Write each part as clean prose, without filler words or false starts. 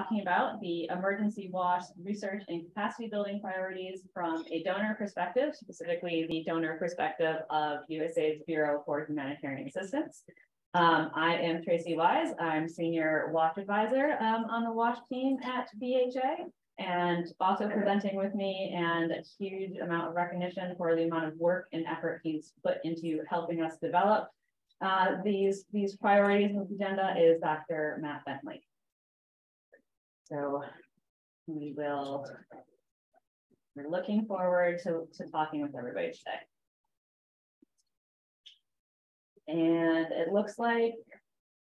talking about the emergency WASH research and capacity building priorities from a donor perspective, specifically the donor perspective of USAID's Bureau for Humanitarian Assistance. I am Tracy Wise. I'm Senior WASH Advisor on the WASH team at BHA, and also presenting with me, and a huge amount of recognition for the amount of work and effort he's put into helping us develop these priorities in the agenda is Dr. Matt Bentley. So we're looking forward to talking with everybody today. And it looks like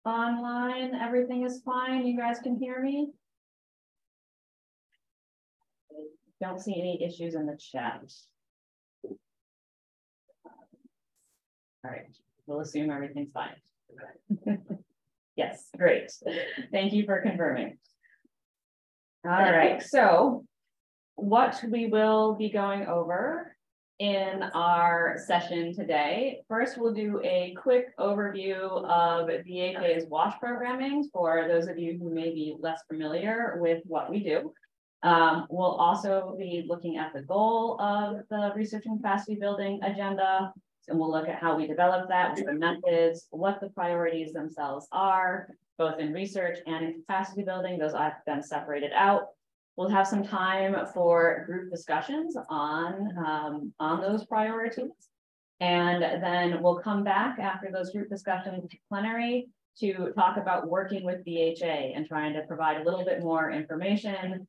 online, everything is fine. You guys can hear me? Don't see any issues in the chat. All right, we'll assume everything's fine. Yes, great. Thank you for confirming. All right, so what we will be going over in our session today. First, we'll do a quick overview of BHA's WASH programming for those of you who may be less familiar with what we do. We'll also be looking at the goal of the research and capacity building agenda, and we'll look at how we develop that, what the methods, what the priorities themselves are, both in research and in capacity building. Those have been separated out. We'll have some time for group discussions on those priorities. And then we'll come back after those group discussions to plenary to talk about working with BHA and trying to provide a little bit more information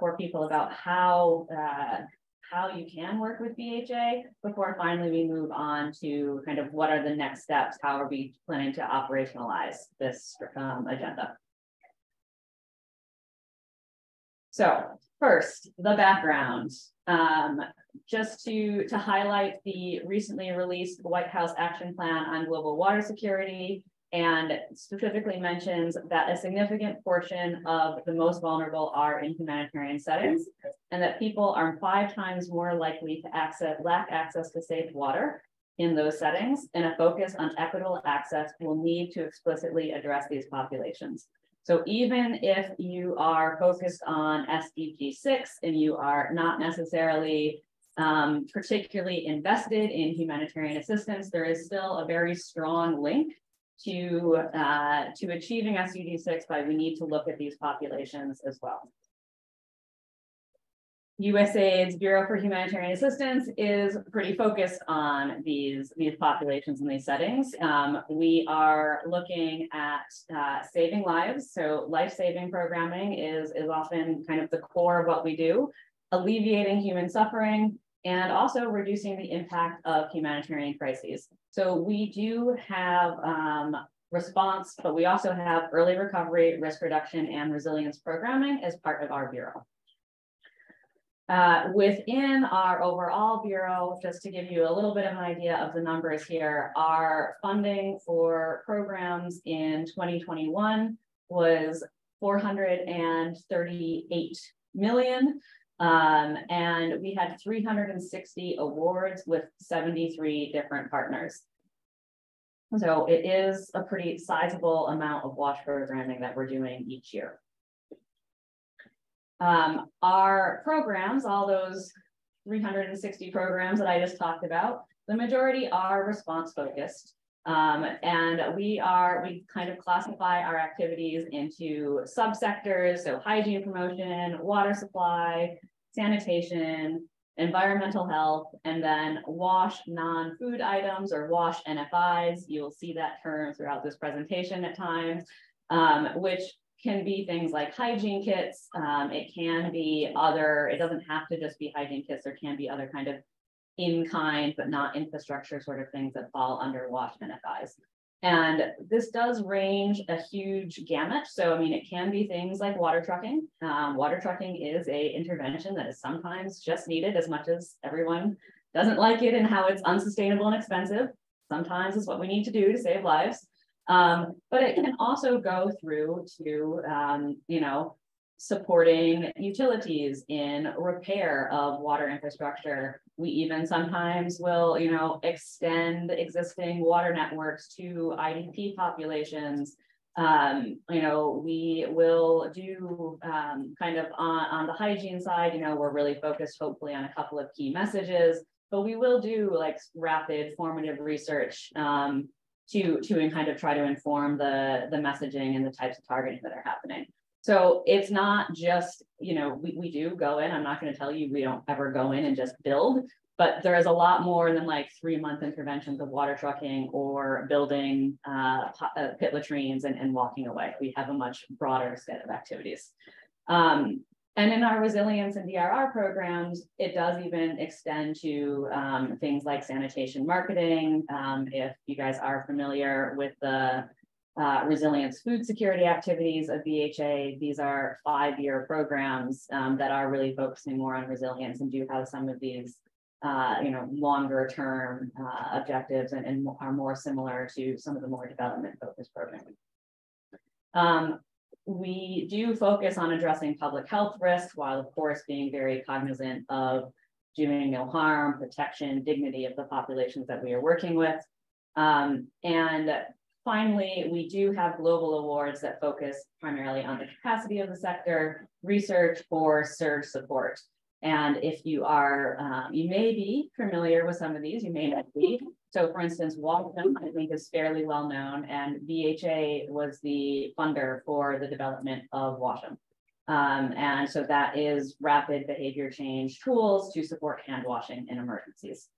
for people about how you can work with BHA before finally we move on to kind of what are the next steps, how are we planning to operationalize this agenda. So first, the background. Just to highlight the recently released White House Action Plan on Global Water Security, and specifically mentions that a significant portion of the most vulnerable are in humanitarian settings, and that people are 5 times more likely to lack access to safe water in those settings, and a focus on equitable access will need to explicitly address these populations. So even if you are focused on SDG 6 and you are not necessarily particularly invested in humanitarian assistance, there is still a very strong link to achieving SDG 6 by we need to look at these populations as well. USAID's Bureau for Humanitarian Assistance is pretty focused on these populations and these settings. We are looking at saving lives. So life-saving programming is often kind of the core of what we do, alleviating human suffering, and also reducing the impact of humanitarian crises. So we do have response, but we also have early recovery, risk reduction, and resilience programming as part of our Bureau. Within our overall Bureau, just to give you a little bit of an idea of the numbers here, our funding for programs in 2021 was $438 million. And we had 360 awards with 73 different partners. So it is a pretty sizable amount of WASH programming that we're doing each year. Our programs, all those 360 programs that I just talked about, the majority are response focused. And we kind of classify our activities into subsectors, so hygiene promotion, water supply, sanitation, environmental health, and then WASH non-food items or WASH NFIs. You'll see that term throughout this presentation at times, which can be things like hygiene kits. It can be other, it doesn't have to just be hygiene kits. There can be other kind of in-kind, but not infrastructure sort of things that fall under WASH NFIs. And this does range a huge gamut. So, I mean, it can be things like water trucking. Water trucking is an intervention that is sometimes just needed, as much as everyone doesn't like it and how it's unsustainable and expensive. Sometimes it's what we need to do to save lives. But it can also go through to, you know, supporting utilities in repair of water infrastructure. We even sometimes will, you know, extend existing water networks to IDP populations. You know, we will do kind of on the hygiene side, you know, we're really focused hopefully on a couple of key messages, but we will do like rapid formative research to kind of try to inform the messaging and the types of targeting that are happening. So it's not just, you know, we do go in, I'm not going to tell you we don't ever go in and just build, but there is a lot more than like 3-month interventions of water trucking or building pit latrines and walking away. We have a much broader set of activities. And in our resilience and DRR programs, it does even extend to things like sanitation marketing. If you guys are familiar with the resilience food security activities of BHA, these are 5-year programs that are really focusing more on resilience and do have some of these you know, longer term objectives and are more similar to some of the more development focused programming. We do focus on addressing public health risks while of course being very cognizant of doing no harm, protection, dignity of the populations that we are working with. And finally, we do have global awards that focus primarily on the capacity of the sector, research, or surge support. And if you are, you may be familiar with some of these, you may not be. So for instance, Washam, I think, is fairly well known, and BHA was the funder for the development of Washam. And so that is rapid behavior change tools to support hand washing in emergencies.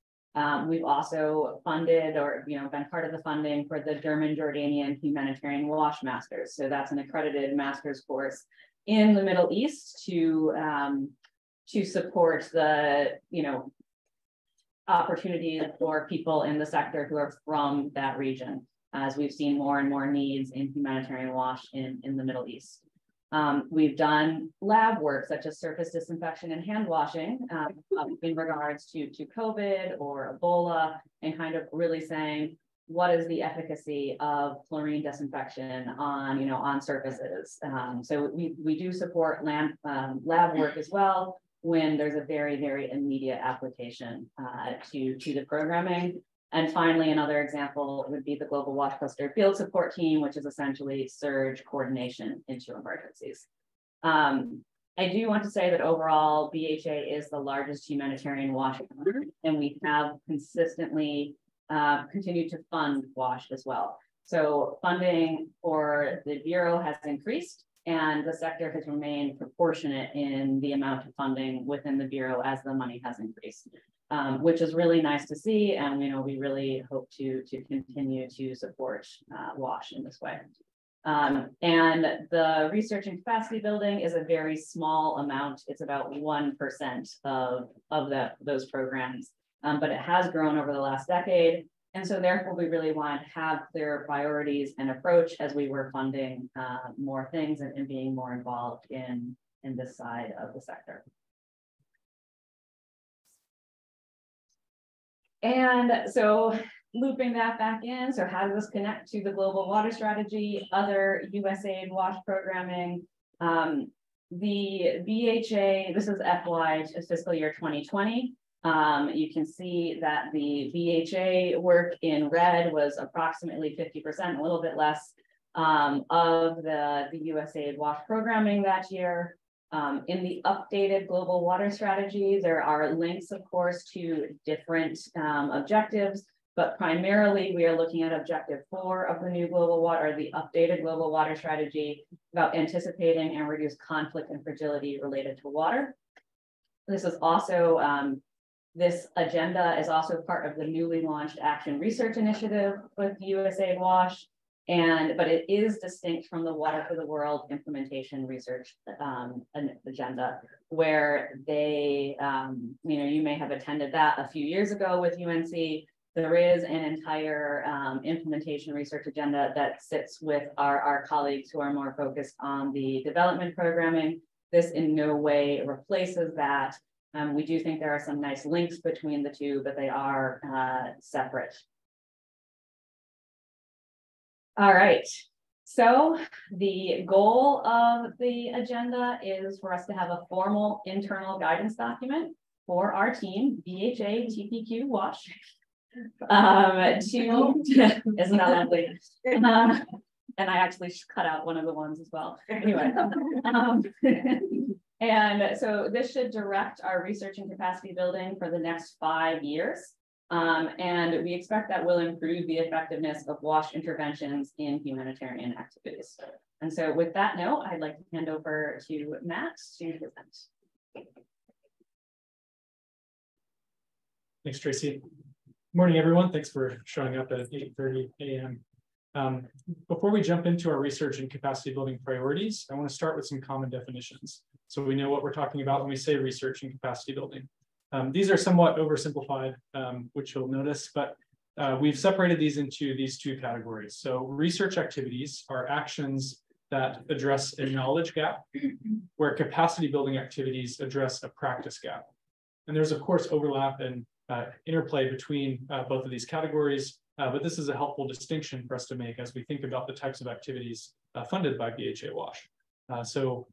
We've also funded or, you know, been part of the funding for the German Jordanian Humanitarian Wash Masters. So that's an accredited master's course in the Middle East to support the, you know, opportunities for people in the sector who are from that region, as we've seen more and more needs in humanitarian wash in the Middle East. We've done lab work such as surface disinfection and hand washing in regards to COVID or Ebola, and kind of really saying, what is the efficacy of chlorine disinfection on, you know, on surfaces? So we do support lab work as well, when there's a very, very immediate application to the programming. And finally, another example would be the Global Wash Cluster Field Support Team, which is essentially surge coordination into emergencies. I do want to say that overall, BHA is the largest humanitarian WASH donor, and we have consistently continued to fund WASH as well. So funding for the Bureau has increased, and the sector has remained proportionate in the amount of funding within the Bureau as the money has increased, which is really nice to see. And, you know, we really hope to continue to support WASH in this way. And the research and capacity building is a very small amount. It's about 1% of those programs, but it has grown over the last decade. And so therefore, we really want to have clear priorities and approach as we were funding more things and being more involved in this side of the sector. And so looping that back in, so how does this connect to the global water strategy, other USAID WASH programming? The BHA, this is FY fiscal year 2020. You can see that the BHA work in red was approximately 50%, a little bit less, of the USAID WASH programming that year. In the updated global water strategy, there are links, of course, to different objectives, but primarily we are looking at objective 4 of the new global water, the updated global water strategy, about anticipating and reduce conflict and fragility related to water. This is also this agenda is also part of the newly launched Action Research Initiative with USAID WASH, but it is distinct from the Water for the World implementation research agenda, where they, you know, you may have attended that a few years ago with UNC. There is an entire implementation research agenda that sits with our colleagues who are more focused on the development programming. This in no way replaces that. We do think there are some nice links between the two, but they are separate. All right, so the goal of the agenda is for us to have a formal internal guidance document for our team, BHA TPQ WASH. Isn't that lovely? And I actually cut out one of the ones as well. Anyway, and so this should direct our research and capacity building for the next 5 years. And we expect that will improve the effectiveness of WASH interventions in humanitarian activities. And so with that note, I'd like to hand over to Matt to present. Thanks, Tracy. Good morning, everyone. Thanks for showing up at 8:30 a.m. Before we jump into our research and capacity building priorities, I want to start with some common definitions, so we know what we're talking about when we say research and capacity building. These are somewhat oversimplified, which you'll notice, but we've separated these into these two categories. So research activities are actions that address a knowledge gap, where capacity building activities address a practice gap. And there's, of course, overlap and interplay between both of these categories, but this is a helpful distinction for us to make as we think about the types of activities funded by BHA WASH. So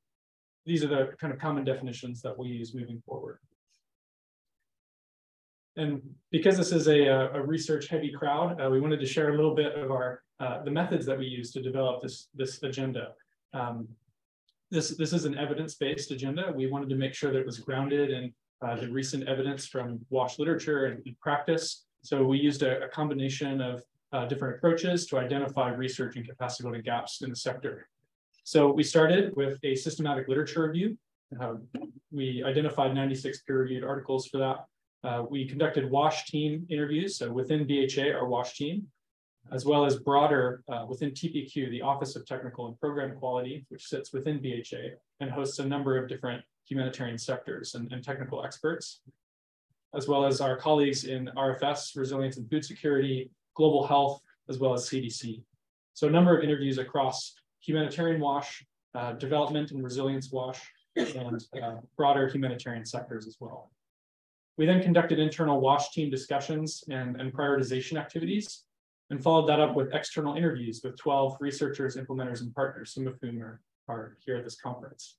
these are the kind of common definitions that we use moving forward. And because this is a research-heavy crowd, we wanted to share a little bit of our the methods that we use to develop this agenda. This is an evidence-based agenda. We wanted to make sure that it was grounded in the recent evidence from WASH literature and practice. So we used a combination of different approaches to identify research and capacity building gaps in the sector. So we started with a systematic literature review. We identified 96 peer-reviewed articles for that. We conducted WASH team interviews, so within BHA, our WASH team, as well as broader within TPQ, the Office of Technical and Program Quality, which sits within BHA and hosts a number of different humanitarian sectors and technical experts, as well as our colleagues in RFS, Resilience and Food Security, Global Health, as well as CDC. So a number of interviews across humanitarian WASH, development and resilience WASH, and broader humanitarian sectors as well. We then conducted internal WASH team discussions and prioritization activities, and followed that up with external interviews with 12 researchers, implementers, and partners, some of whom are here at this conference.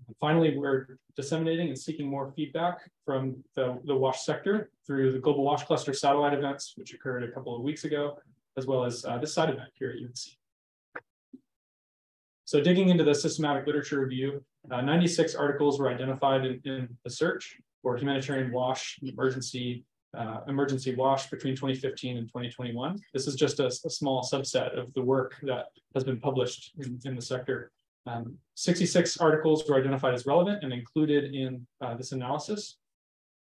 And finally, we're disseminating and seeking more feedback from the WASH sector through the Global WASH Cluster satellite events, which occurred a couple of weeks ago, as well as this side event here at UNC. So digging into the systematic literature review, 96 articles were identified in the search for humanitarian WASH, emergency WASH between 2015 and 2021. This is just a small subset of the work that has been published in the sector. 66 articles were identified as relevant and included in this analysis.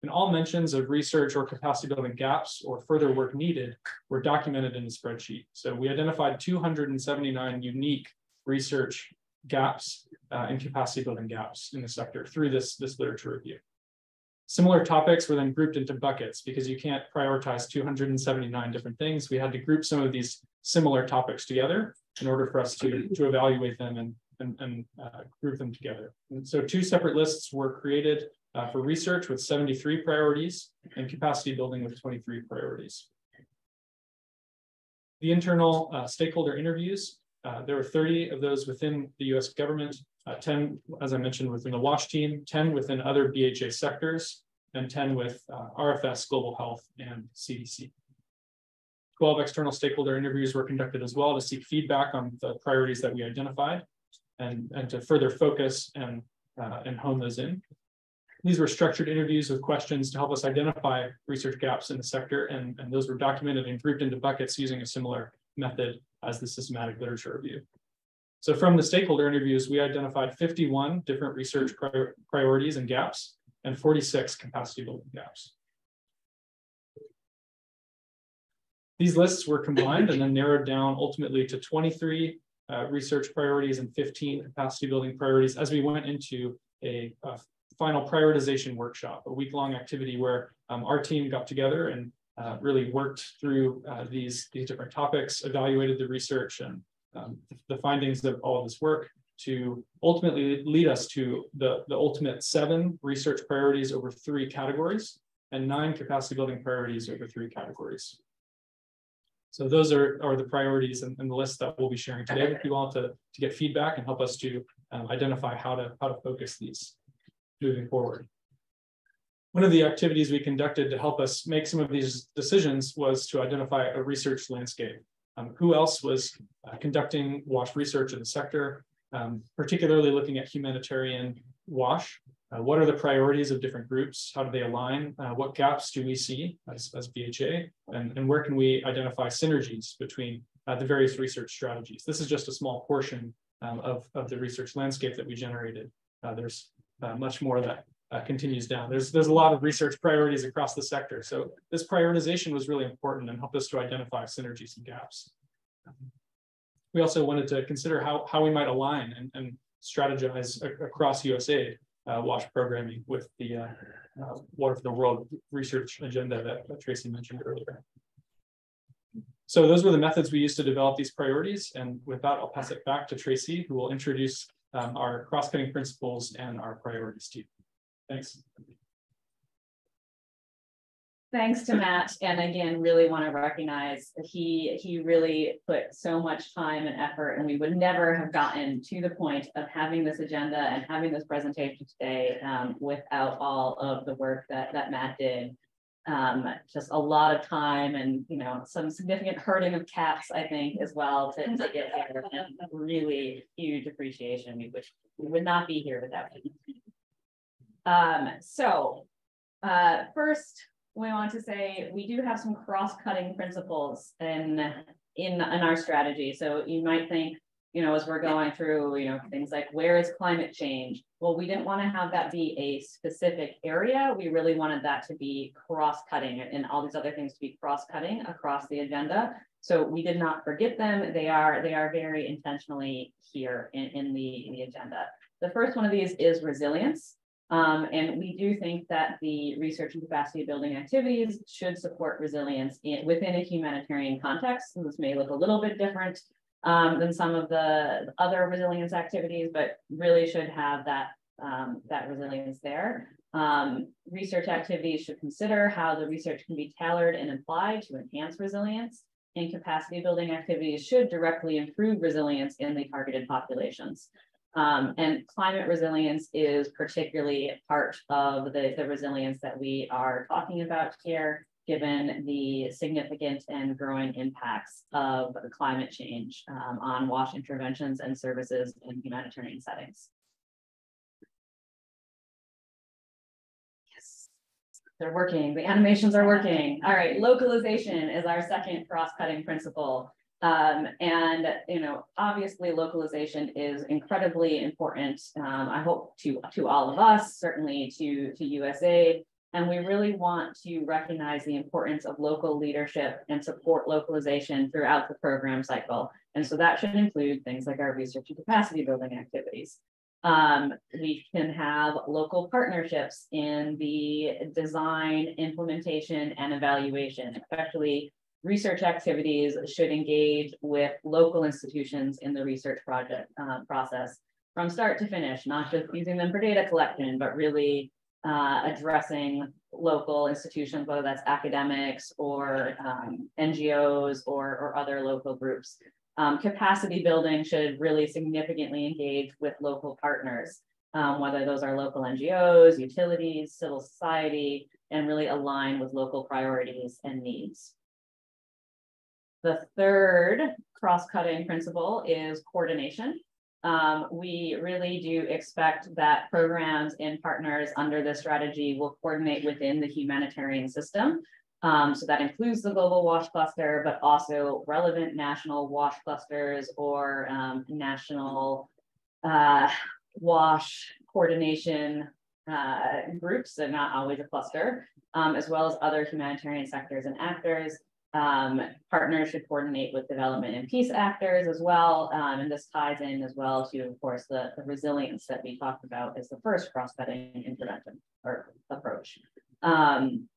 And all mentions of research or capacity building gaps or further work needed were documented in the spreadsheet. So we identified 279 unique research gaps and capacity building gaps in the sector through this literature review. Similar topics were then grouped into buckets because you can't prioritize 279 different things. We had to group some of these similar topics together in order for us to evaluate them and group them together. And so 2 separate lists were created for research with 73 priorities and capacity building with 23 priorities. The internal stakeholder interviews, there were 30 of those within the US government, 10, as I mentioned, within the WASH team, 10 within other BHA sectors, and 10 with RFS, Global Health, and CDC. 12 external stakeholder interviews were conducted as well to seek feedback on the priorities that we identified and to further focus and hone those in. These were structured interviews with questions to help us identify research gaps in the sector, and those were documented and grouped into buckets using a similar method as the systematic literature review. So from the stakeholder interviews, we identified 51 different research priorities and gaps and 46 capacity building gaps. These lists were combined and then narrowed down ultimately to 23 research priorities and 15 capacity building priorities as we went into a final prioritization workshop, a week-long activity where our team got together and really worked through these different topics, evaluated the research and the findings of all of this work to ultimately lead us to the ultimate 7 research priorities over 3 categories and 9 capacity building priorities over 3 categories. So those are the priorities and the list that we'll be sharing today with you all to get feedback and help us to identify how to focus these moving forward. One of the activities we conducted to help us make some of these decisions was to identify a research landscape. Who else was conducting WASH research in the sector, particularly looking at humanitarian WASH? What are the priorities of different groups? How do they align? What gaps do we see as VHA? And where can we identify synergies between the various research strategies? This is just a small portion of the research landscape that we generated. There's much more that continues down. There's a lot of research priorities across the sector. So this prioritization was really important and helped us to identify synergies and gaps. We also wanted to consider how we might align and strategize across USAID WASH programming with the Water for the World research agenda that Tracy mentioned earlier. So those were the methods we used to develop these priorities. And with that, I'll pass it back to Tracy, who will introduce our cross-cutting principles and our priorities to you. Thanks. Thanks to Matt, and again, really want to recognize he really put so much time and effort, and we would never have gotten to the point of having this agenda and having this presentation today without all of the work that Matt did. Just a lot of time and some significant herding of cats, I think, as well to get here, and really huge appreciation. We wish we would not be here without him. First, we want to say we do have some cross-cutting principles in our strategy. So you might think, as we're going through, things like where is climate change? Well, we didn't want to have that be a specific area. We really wanted that to be cross-cutting and all these other things to be cross-cutting across the agenda. So we did not forget them. They are very intentionally here in the agenda. The first one of these is resilience. And we do think that the research and capacity building activities should support resilience within a humanitarian context. And this may look a little bit different than some of the other resilience activities, but really should have that resilience there. Research activities should consider how the research can be tailored and applied to enhance resilience, and capacity building activities should directly improve resilience in the targeted populations. And climate resilience is particularly part of the resilience that we are talking about here, given the significant and growing impacts of climate change on WASH interventions and services in humanitarian settings. Yes, they're working. The animations are working. All right, localization is our second cross-cutting principle. Obviously localization is incredibly important, I hope to all of us, certainly to USAID, and we really want to recognize the importance of local leadership and support localization throughout the program cycle. And so that should include things like our research and capacity building activities. We can have local partnerships in the design, implementation, and evaluation, especially research activities should engage with local institutions in the research project process from start to finish, not just using them for data collection, but really addressing local institutions, whether that's academics or NGOs or other local groups. Capacity building should really significantly engage with local partners, whether those are local NGOs, utilities, civil society, and really align with local priorities and needs. The third cross-cutting principle is coordination. We really do expect that programs and partners under this strategy will coordinate within the humanitarian system. So that includes the Global WASH Cluster, but also relevant national WASH clusters or national WASH coordination groups, so not always a cluster, as well as other humanitarian sectors and actors. Partners should coordinate with development and peace actors as well. And this ties in as well to, of course, the resilience that we talked about as the first cross-cutting intervention or approach. And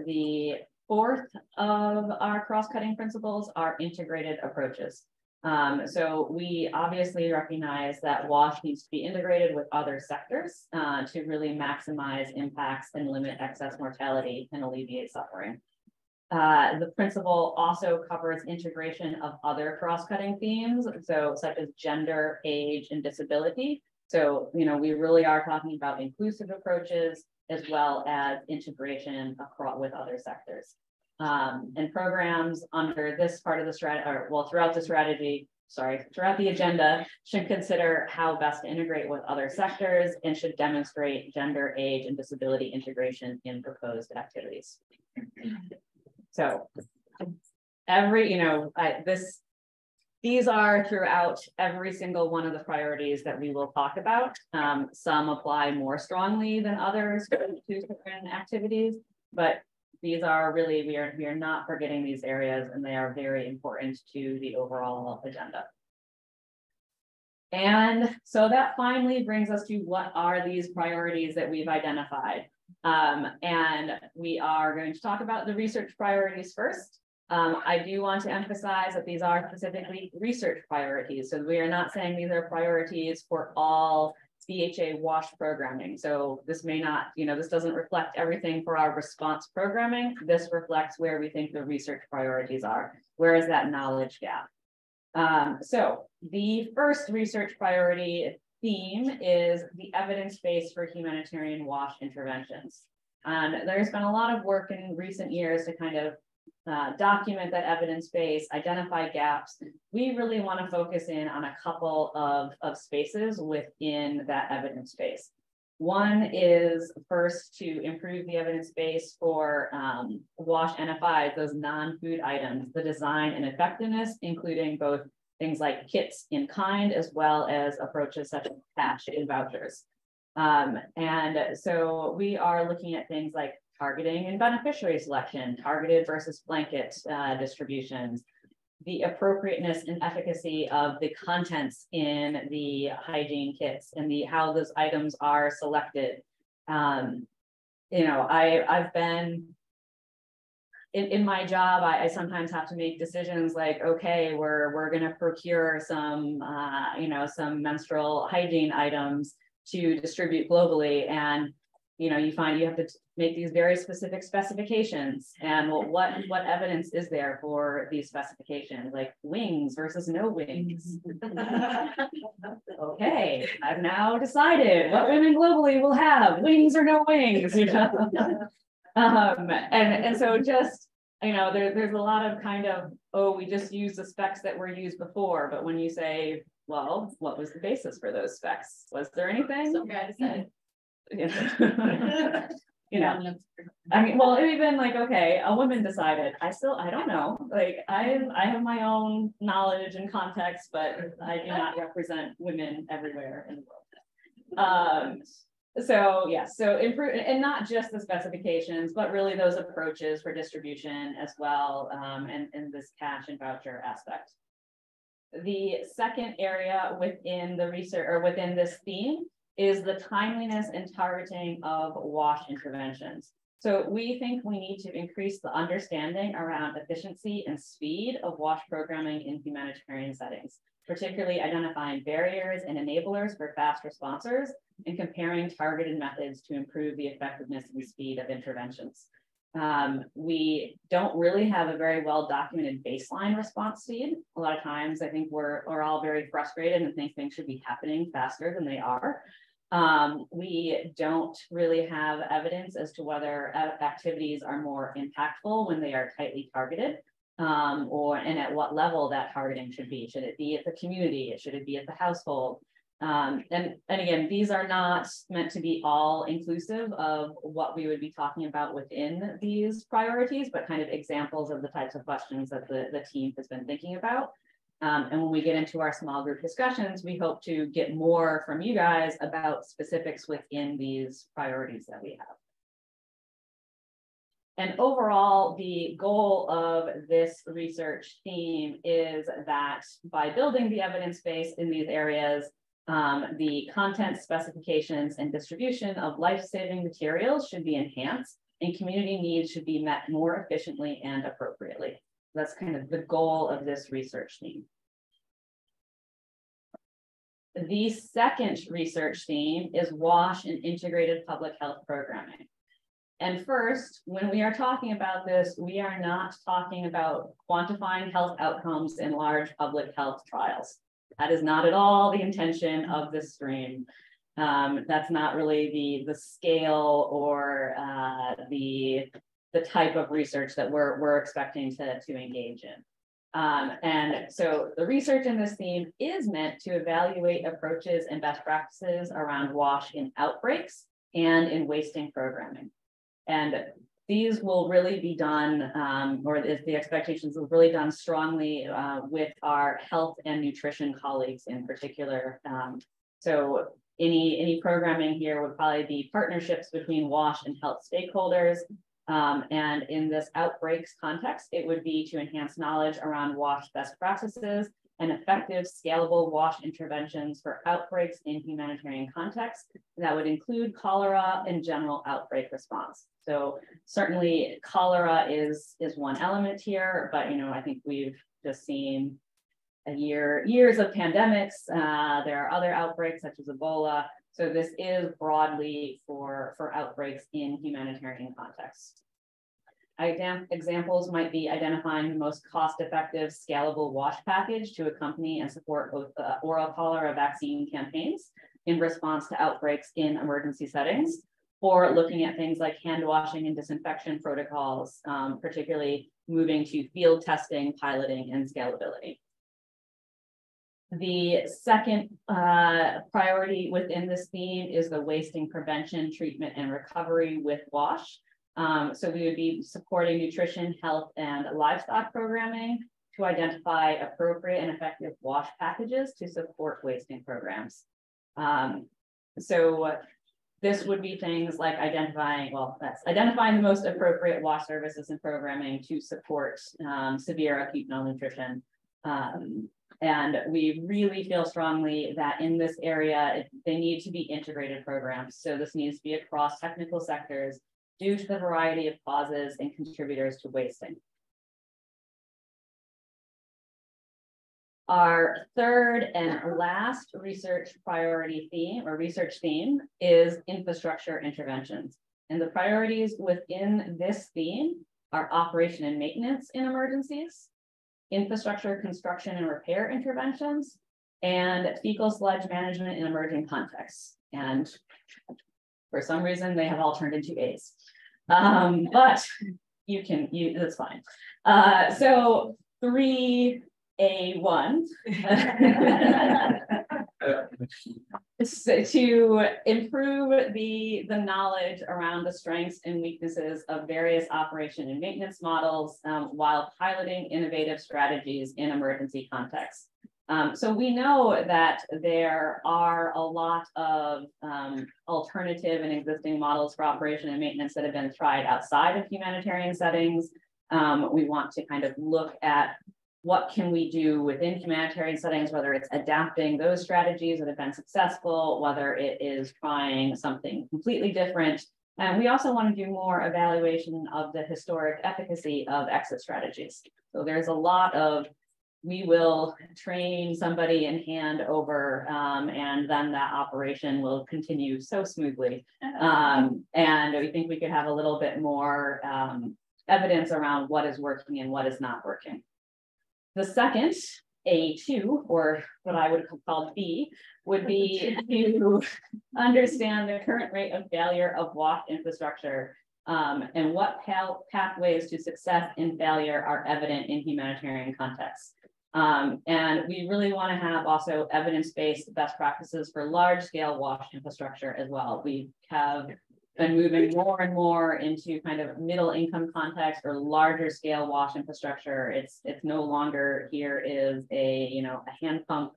the fourth of our cross-cutting principles are integrated approaches. So we obviously recognize that WASH needs to be integrated with other sectors to really maximize impacts and limit excess mortality and alleviate suffering. The principle also covers integration of other cross-cutting themes, so such as gender, age, and disability. So, we really are talking about inclusive approaches as well as integration with other sectors. And programs under this part of the strategy, or well, throughout the agenda, should consider how best to integrate with other sectors and should demonstrate gender, age, and disability integration in proposed activities. So these are throughout every single one of the priorities that we will talk about. Some apply more strongly than others to certain activities, but these are really, we are not forgetting these areas, and they are very important to the overall agenda. And so that finally brings us to what are these priorities that we've identified. And we are going to talk about the research priorities first. I do want to emphasize that these are specifically research priorities. So we are not saying these are priorities for all BHA WASH programming. So this may not, this doesn't reflect everything for our response programming. This reflects where we think the research priorities are. Where is that knowledge gap? So the first research priority theme is the evidence base for humanitarian WASH interventions. And there's been a lot of work in recent years to kind of document that evidence base, identify gaps. We really want to focus in on a couple of spaces within that evidence base. One is first to improve the evidence base for WASH NFIs, those non-food items, the design and effectiveness, including both things like kits in kind, as well as approaches such as cash in vouchers. And so we are looking at things like targeting and beneficiary selection, targeted versus blanket distributions, the appropriateness and efficacy of the contents in the hygiene kits and how those items are selected. I've been in my job, I sometimes have to make decisions like, okay, we're going to procure some menstrual hygiene items to distribute globally, and you find you have to make these very specific specifications. And what evidence is there for these specifications, like wings versus no wings? Okay, I've now decided what women globally will have, wings or no wings. And so just, there's a lot of kind of, oh, we just use the specs that were used before. But when you say, well, what was the basis for those specs? Was there anything? Some guy said. I mean, well, even like, okay, a woman decided. I don't know. Like, I have my own knowledge and context, but I do not represent women everywhere in the world. So yes, so improve, and not just the specifications, but really those approaches for distribution as well, and this cash and voucher aspect. The second area within the research or within this theme is the timeliness and targeting of WASH interventions. So we think we need to increase the understanding around efficiency and speed of WASH programming in humanitarian settings, particularly identifying barriers and enablers for fast responders and comparing targeted methods to improve the effectiveness and speed of interventions. We don't really have a very well documented baseline response speed. A lot of times I think we're all very frustrated and think things should be happening faster than they are. We don't really have evidence as to whether activities are more impactful when they are tightly targeted, and at what level that targeting should be. Should it be at the community? Should it be at the household? And again, these are not meant to be all inclusive of what we would be talking about within these priorities, but kind of examples of the types of questions that the team has been thinking about. And when we get into our small group discussions, we hope to get more from you guys about specifics within these priorities that we have. And overall, the goal of this research theme is that by building the evidence base in these areas, the content, specifications, and distribution of life-saving materials should be enhanced, and community needs should be met more efficiently and appropriately. That's kind of the goal of this research theme. The second research theme is WASH and integrated public health programming. And first, when we are talking about this, we are not talking about quantifying health outcomes in large public health trials. That is not at all the intention of this stream. That's not really the scale or the the type of research that we're expecting to engage in. And so the research in this theme is meant to evaluate approaches and best practices around WASH in outbreaks and in wasting programming. And these will really be done, or the expectations will really done strongly with our health and nutrition colleagues in particular. So any programming here would probably be partnerships between WASH and health stakeholders. And in this outbreaks context, it would be to enhance knowledge around WASH best practices and effective scalable WASH interventions for outbreaks in humanitarian context. That would include cholera and general outbreak response. So certainly cholera is one element here, but I think we've just seen years of pandemics. There are other outbreaks such as Ebola. So this is broadly for outbreaks in humanitarian context. Examples might be identifying the most cost-effective scalable WASH package to accompany and support both oral cholera vaccine campaigns in response to outbreaks in emergency settings, or looking at things like hand washing and disinfection protocols, particularly moving to field testing, piloting, and scalability. The second priority within this theme is the wasting prevention, treatment, and recovery with WASH. So we would be supporting nutrition, health, and livestock programming to identify appropriate and effective WASH packages to support wasting programs. So this would be things like identifying the most appropriate WASH services and programming to support severe acute malnutrition. And we really feel strongly that in this area, they need to be integrated programs. So this needs to be across technical sectors due to the variety of causes and contributors to wasting. Our third and last research priority theme or research theme is infrastructure interventions. And the priorities within this theme are operation and maintenance in emergencies, infrastructure construction and repair interventions, and fecal sludge management in emerging contexts. And for some reason, they have all turned into A's. But that's fine. So 3A1 to improve the knowledge around the strengths and weaknesses of various operation and maintenance models while piloting innovative strategies in emergency contexts. So we know that there are a lot of alternative and existing models for operation and maintenance that have been tried outside of humanitarian settings. We want to kind of look at what can we do within humanitarian settings, whether it's adapting those strategies that have been successful, whether it is trying something completely different. And we also want to do more evaluation of the historic efficacy of exit strategies. So there's a lot of, we will train somebody and hand over, and then that operation will continue so smoothly. And we think we could have a little bit more evidence around what is working and what is not working. The second, A2, or what I would call B, would be to understand the current rate of failure of WASH infrastructure and what pathways to success and failure are evident in humanitarian contexts. And we really want to have also evidence-based best practices for large-scale WASH infrastructure as well. We have been moving more and more into kind of middle-income context or larger-scale WASH infrastructure. It's no longer here is a hand pump.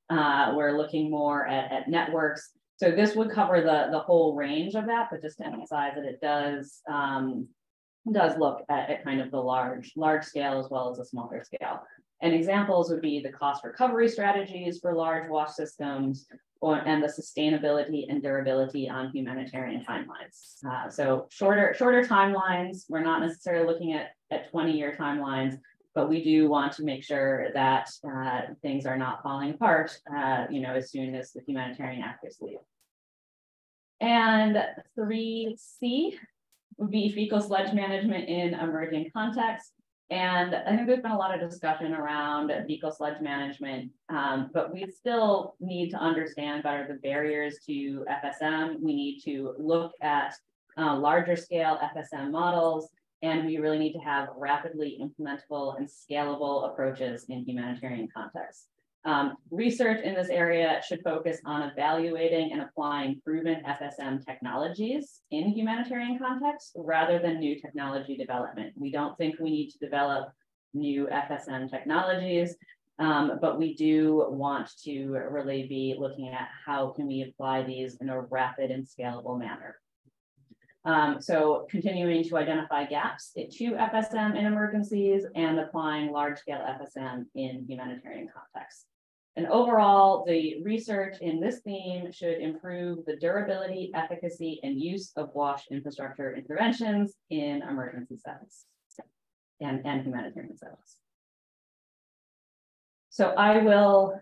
We're looking more at networks. So this would cover the whole range of that, but just to emphasize that it does look at kind of the large scale as well as a smaller scale. And examples would be the cost recovery strategies for large WASH systems, and the sustainability and durability on humanitarian timelines. So shorter timelines. We're not necessarily looking at 20-year timelines, but we do want to make sure that things are not falling apart, as soon as the humanitarian actors leave. And 3C would be fecal sludge management in emerging contexts. And I think there's been a lot of discussion around fecal sludge management, but we still need to understand better the barriers to FSM. We need to look at larger scale FSM models And we really need to have rapidly implementable and scalable approaches in humanitarian contexts. Research in this area should focus on evaluating and applying proven FSM technologies in humanitarian contexts rather than new technology development. We don't think we need to develop new FSM technologies, but we do want to really be looking at how can we apply these in a rapid and scalable manner. So continuing to identify gaps to FSM in emergencies and applying large-scale FSM in humanitarian contexts. And overall, the research in this theme should improve the durability, efficacy, and use of WASH infrastructure interventions in emergency settings and humanitarian settings. So I will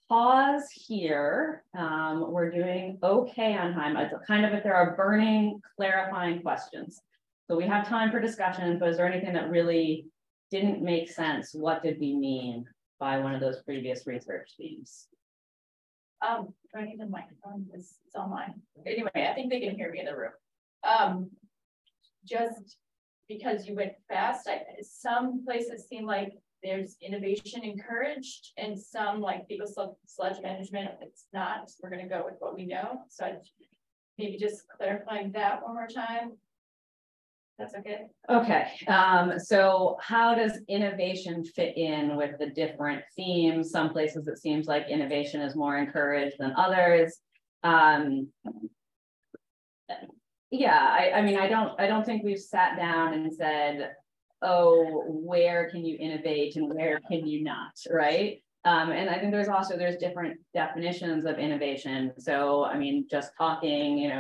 pause here. We're doing okay on time. It's kind of if there are burning, clarifying questions. So we have time for discussion, but is there anything that really didn't make sense? What did we mean by one of those previous research themes? Do I need the microphone? It's online. Anyway, I think they can hear me in the room. Just because you went fast, some places seem like there's innovation encouraged, and some like fecal sludge management, it's not. We're going to go with what we know. So maybe just clarifying that one more time. That's okay. Okay. So how does innovation fit in with the different themes? Some places it seems like innovation is more encouraged than others. Yeah, I mean, I don't think we've sat down and said, oh, where can you innovate and where can you not, right? And I think there's different definitions of innovation. So, I mean, just talking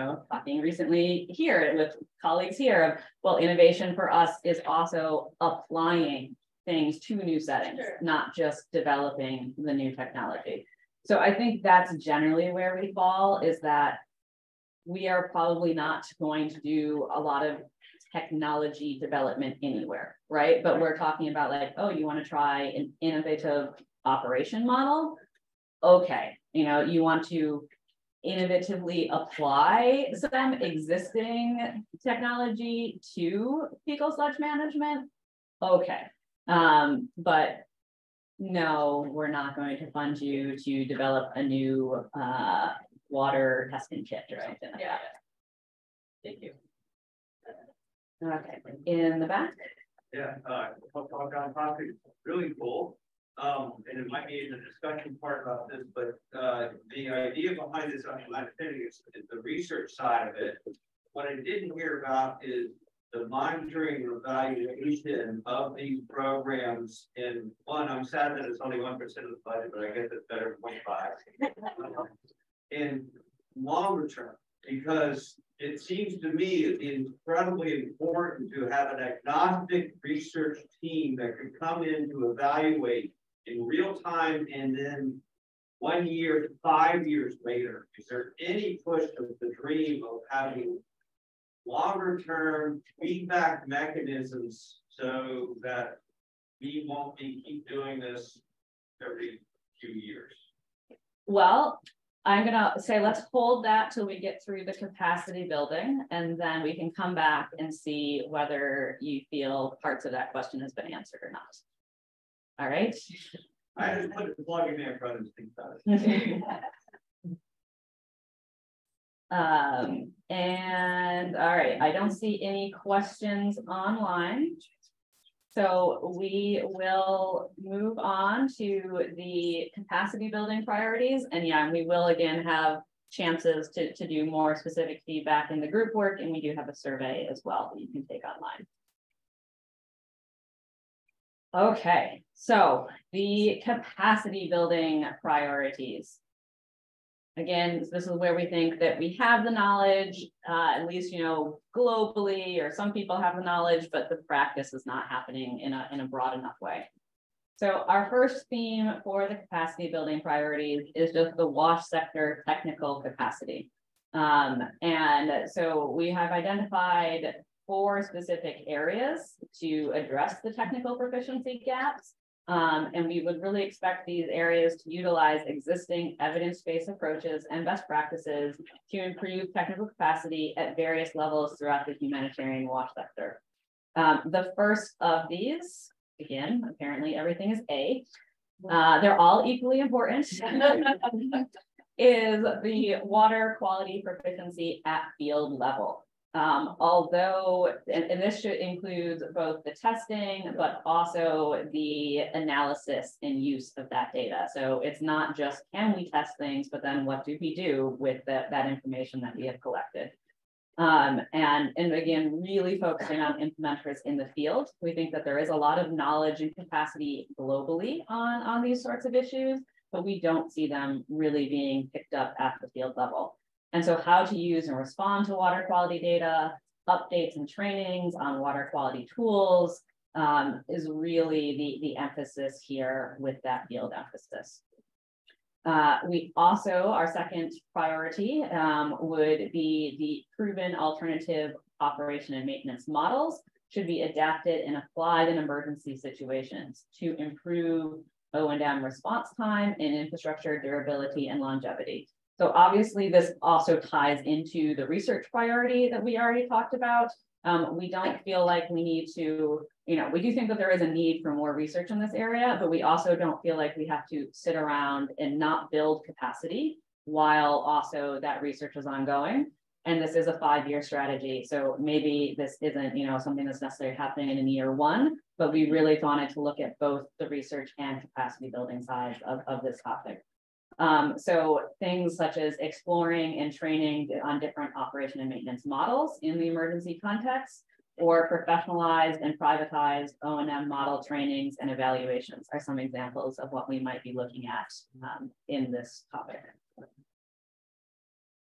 recently here with colleagues here of, well, innovation for us is also applying things to new settings, sure, not just developing the new technology. So I think that's generally where we fall, is that we are probably not going to do a lot of technology development anywhere, right? But we're talking about like, oh, you want to try an innovative operation model? Okay, you want to innovatively apply some existing technology to fecal sludge management? Okay, but no, we're not going to fund you to develop a new water testing kit or something like that. Thank you. Okay, in the back. Yeah, talk on topic, really cool. And it might be in the discussion part about this, but the idea behind this, I think, is the research side of it. What I didn't hear about is the monitoring and evaluation of these programs. And one, I'm sad that it's only 1% of the budget, but I guess it's better than 0.5. And longer term, because it seems to me it's incredibly important to have an agnostic research team that could come in to evaluate in real time, and then 1 year to 5 years later. Is there any push of the dream of having longer term feedback mechanisms so that we won't keep doing this every few years? Well, I'm gonna say let's hold that till we get through the capacity building, and then we can come back and see whether you feel parts of that question has been answered or not. All right. I just put the plug in there in front of think about it. And all right, I don't see any questions online. So we will move on to the capacity building priorities. And yeah, we will again have chances to do more specific feedback in the group work. And we do have a survey as well that you can take online. Okay, so the capacity building priorities. Again, this is where we think that we have the knowledge, at least, globally, or some people have the knowledge, but the practice is not happening in a broad enough way. So our first theme for the capacity building priorities is just the WASH sector technical capacity. And so we have identified 4 specific areas to address the technical proficiency gaps. And we would really expect these areas to utilize existing evidence-based approaches and best practices to improve technical capacity at various levels throughout the humanitarian WASH sector. The first of these, again, apparently everything is A. They're all equally important. Is the water quality proficiency at field level. Although, and this should include both the testing, but also the analysis and use of that data. So it's not just can we test things, but then what do we do with that information that we have collected? And again, really focusing on implementers in the field. We think that there is a lot of knowledge and capacity globally on these sorts of issues, but we don't see them really being picked up at the field level. And so how to use and respond to water quality data, updates and trainings on water quality tools is really the emphasis here with that field emphasis. We also, our second priority would be the proven alternative operation and maintenance models should be adapted and applied in emergency situations to improve O&M response time and infrastructure durability and longevity. So obviously this also ties into the research priority that we already talked about. We don't feel like we need to, we do think that there is a need for more research in this area, but we also don't feel like we have to sit around and not build capacity while also that research is ongoing. And this is a 5-year strategy. So maybe this isn't, something that's necessarily happening in year 1, but we really wanted to look at both the research and capacity building sides of this topic. So things such as exploring and training on different operation and maintenance models in the emergency context, or professionalized and privatized O&M model trainings and evaluations are some examples of what we might be looking at in this topic.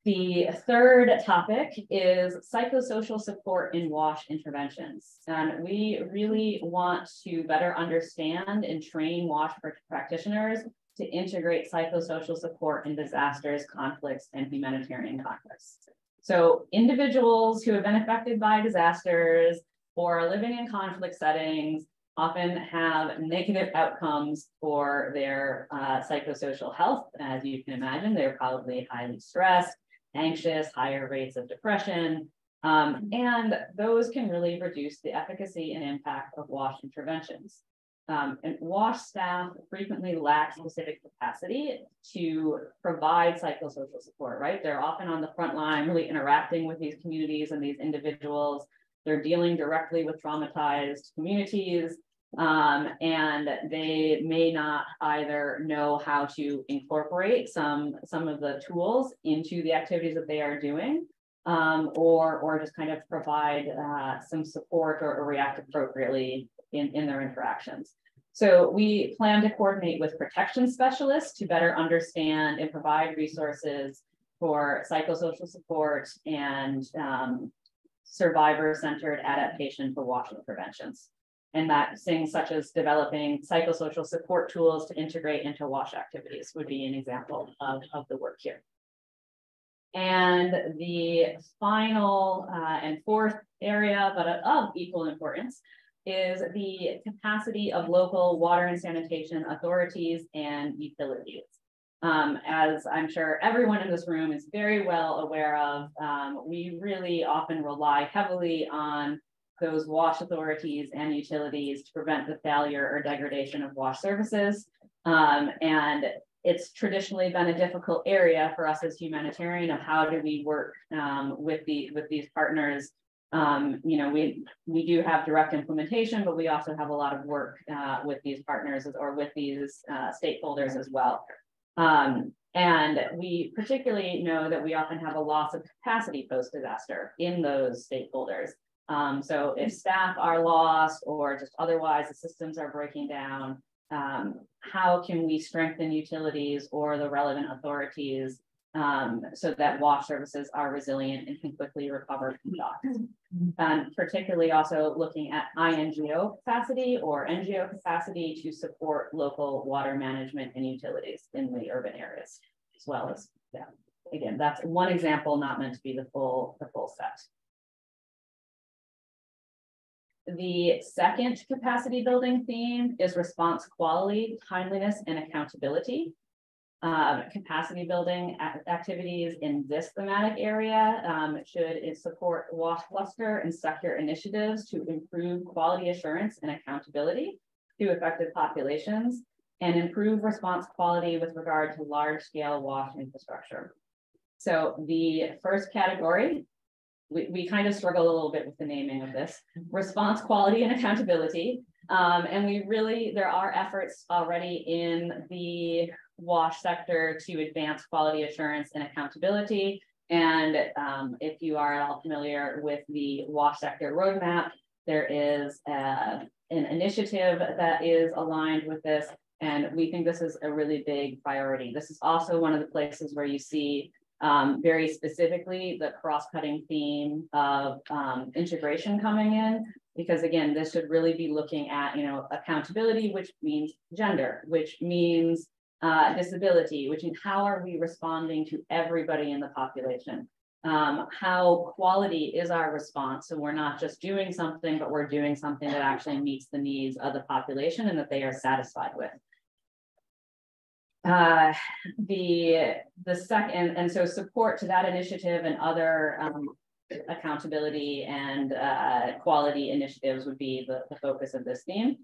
The third topic is psychosocial support in WASH interventions. And we really want to better understand and train WASH practitioners to integrate psychosocial support in disasters, conflicts, and humanitarian contexts. So individuals who have been affected by disasters or are living in conflict settings often have negative outcomes for their psychosocial health. As you can imagine, they're probably highly stressed, anxious, higher rates of depression, and those can really reduce the efficacy and impact of WASH interventions. And WASH staff frequently lack specific capacity to provide psychosocial support, right? They're often on the front line, really interacting with these communities and these individuals. They're dealing directly with traumatized communities, and they may not either know how to incorporate some of the tools into the activities that they are doing, or just kind of provide some support or react appropriately in their interactions. So we plan to coordinate with protection specialists to better understand and provide resources for psychosocial support and survivor-centered adaptation for WASH interventions. And that things such as developing psychosocial support tools to integrate into WASH activities would be an example of the work here. And the final and fourth area, but of equal importance, is the capacity of local water and sanitation authorities and utilities. As I'm sure everyone in this room is very well aware of, we really often rely heavily on those WASH authorities and utilities to prevent the failure or degradation of WASH services. And it's traditionally been a difficult area for us as humanitarian of how do we work with these partners. We do have direct implementation, but we also have a lot of work with these partners or with these stakeholders as well. And we particularly know that we often have a loss of capacity post-disaster in those stakeholders. So if staff are lost or just otherwise the systems are breaking down, how can we strengthen utilities or the relevant authorities so that WASH services are resilient and can quickly recover from shocks? And particularly also looking at INGO capacity or NGO capacity to support local water management and utilities in the urban areas, as well as, yeah, again, that's one example, not meant to be the full set. The second capacity building theme is response quality, timeliness, and accountability. Capacity building activities in this thematic area should support WASH cluster and sector initiatives to improve quality assurance and accountability to affected populations and improve response quality with regard to large-scale WASH infrastructure. So the first category, we kind of struggle a little bit with the naming of this, response quality and accountability. And there are efforts already in the WASH sector to advance quality assurance and accountability. And if you are at all familiar with the WASH sector roadmap, there is an initiative that is aligned with this. And we think this is a really big priority. This is also one of the places where you see very specifically the cross-cutting theme of integration coming in, because again, this should really be looking at, accountability, which means gender, which means disability, which means how are we responding to everybody in the population? How quality is our response? So we're not just doing something, but we're doing something that actually meets the needs of the population and that they are satisfied with. The second, and so support to that initiative and other accountability and quality initiatives would be the focus of this theme.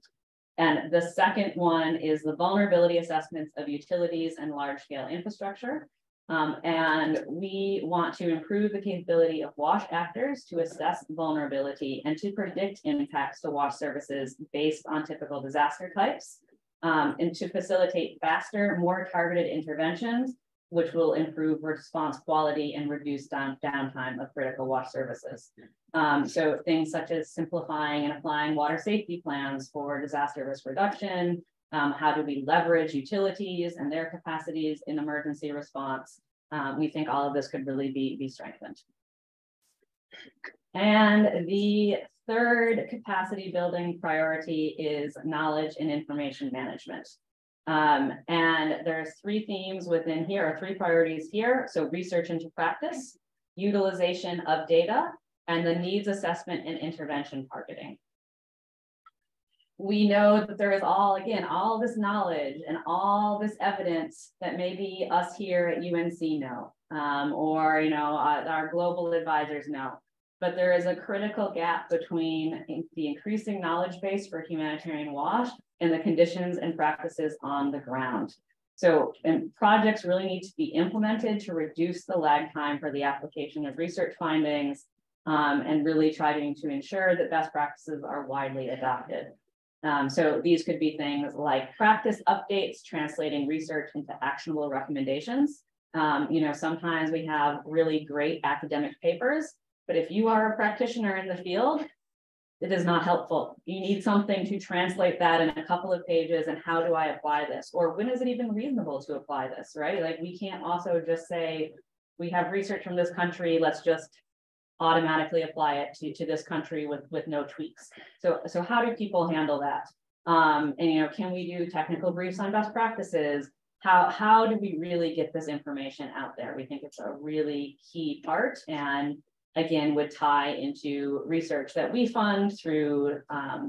And the second one is the vulnerability assessments of utilities and large-scale infrastructure. And we want to improve the capability of WASH actors to assess vulnerability and to predict impacts to WASH services based on typical disaster types, and to facilitate faster, more targeted interventions, which will improve response quality and reduce downtime of critical WASH services. So things such as simplifying and applying water safety plans for disaster risk reduction. How do we leverage utilities and their capacities in emergency response? We think all of this could really be strengthened. And the third capacity building priority is knowledge and information management. And there's three themes within here, or three priorities here. So research into practice, utilization of data, and the needs assessment and intervention targeting. We know that there is all this knowledge and all this evidence that maybe us here at UNC know, or our global advisors know. But there is a critical gap between the increasing knowledge base for humanitarian WASH and the conditions and practices on the ground. So projects really need to be implemented to reduce the lag time for the application of research findings, and really trying to ensure that best practices are widely adopted. So these could be things like practice updates, translating research into actionable recommendations. Sometimes we have really great academic papers, but if you are a practitioner in the field, it is not helpful. You need something to translate that in a couple of pages, and how do I apply this? Or when is it even reasonable to apply this, right? Like, we can't also just say, we have research from this country, let's just automatically apply it to this country with no tweaks. So how do people handle that? Can we do technical briefs on best practices? How do we really get this information out there? We think it's a really key part, and again, would tie into research that we fund through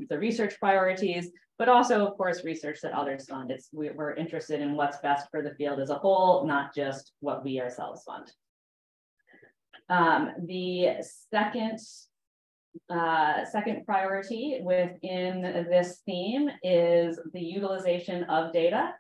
the research priorities, but also, of course, research that others fund. We're interested in what's best for the field as a whole, not just what we ourselves fund. The second priority within this theme is the utilization of data.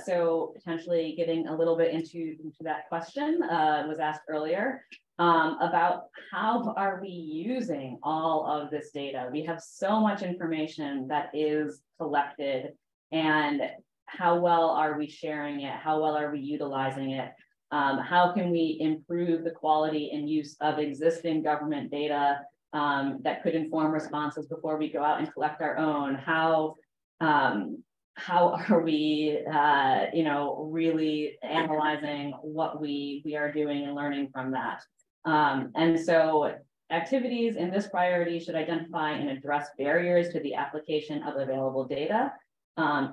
So potentially getting a little bit into that question was asked earlier. About how are we using all of this data? We have so much information that is collected, and how well are we sharing it? How well are we utilizing it? How can we improve the quality and use of existing government data that could inform responses before we go out and collect our own? How are we, really analyzing what we are doing and learning from that? And so activities in this priority should identify and address barriers to the application of available data,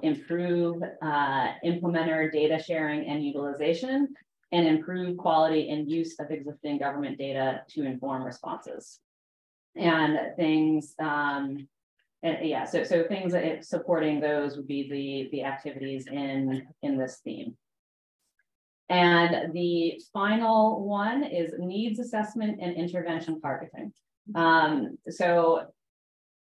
improve implementer data sharing and utilization, and improve quality and use of existing government data to inform responses. And things, so things that supporting those would be the activities in this theme. And the final one is needs assessment and intervention targeting. So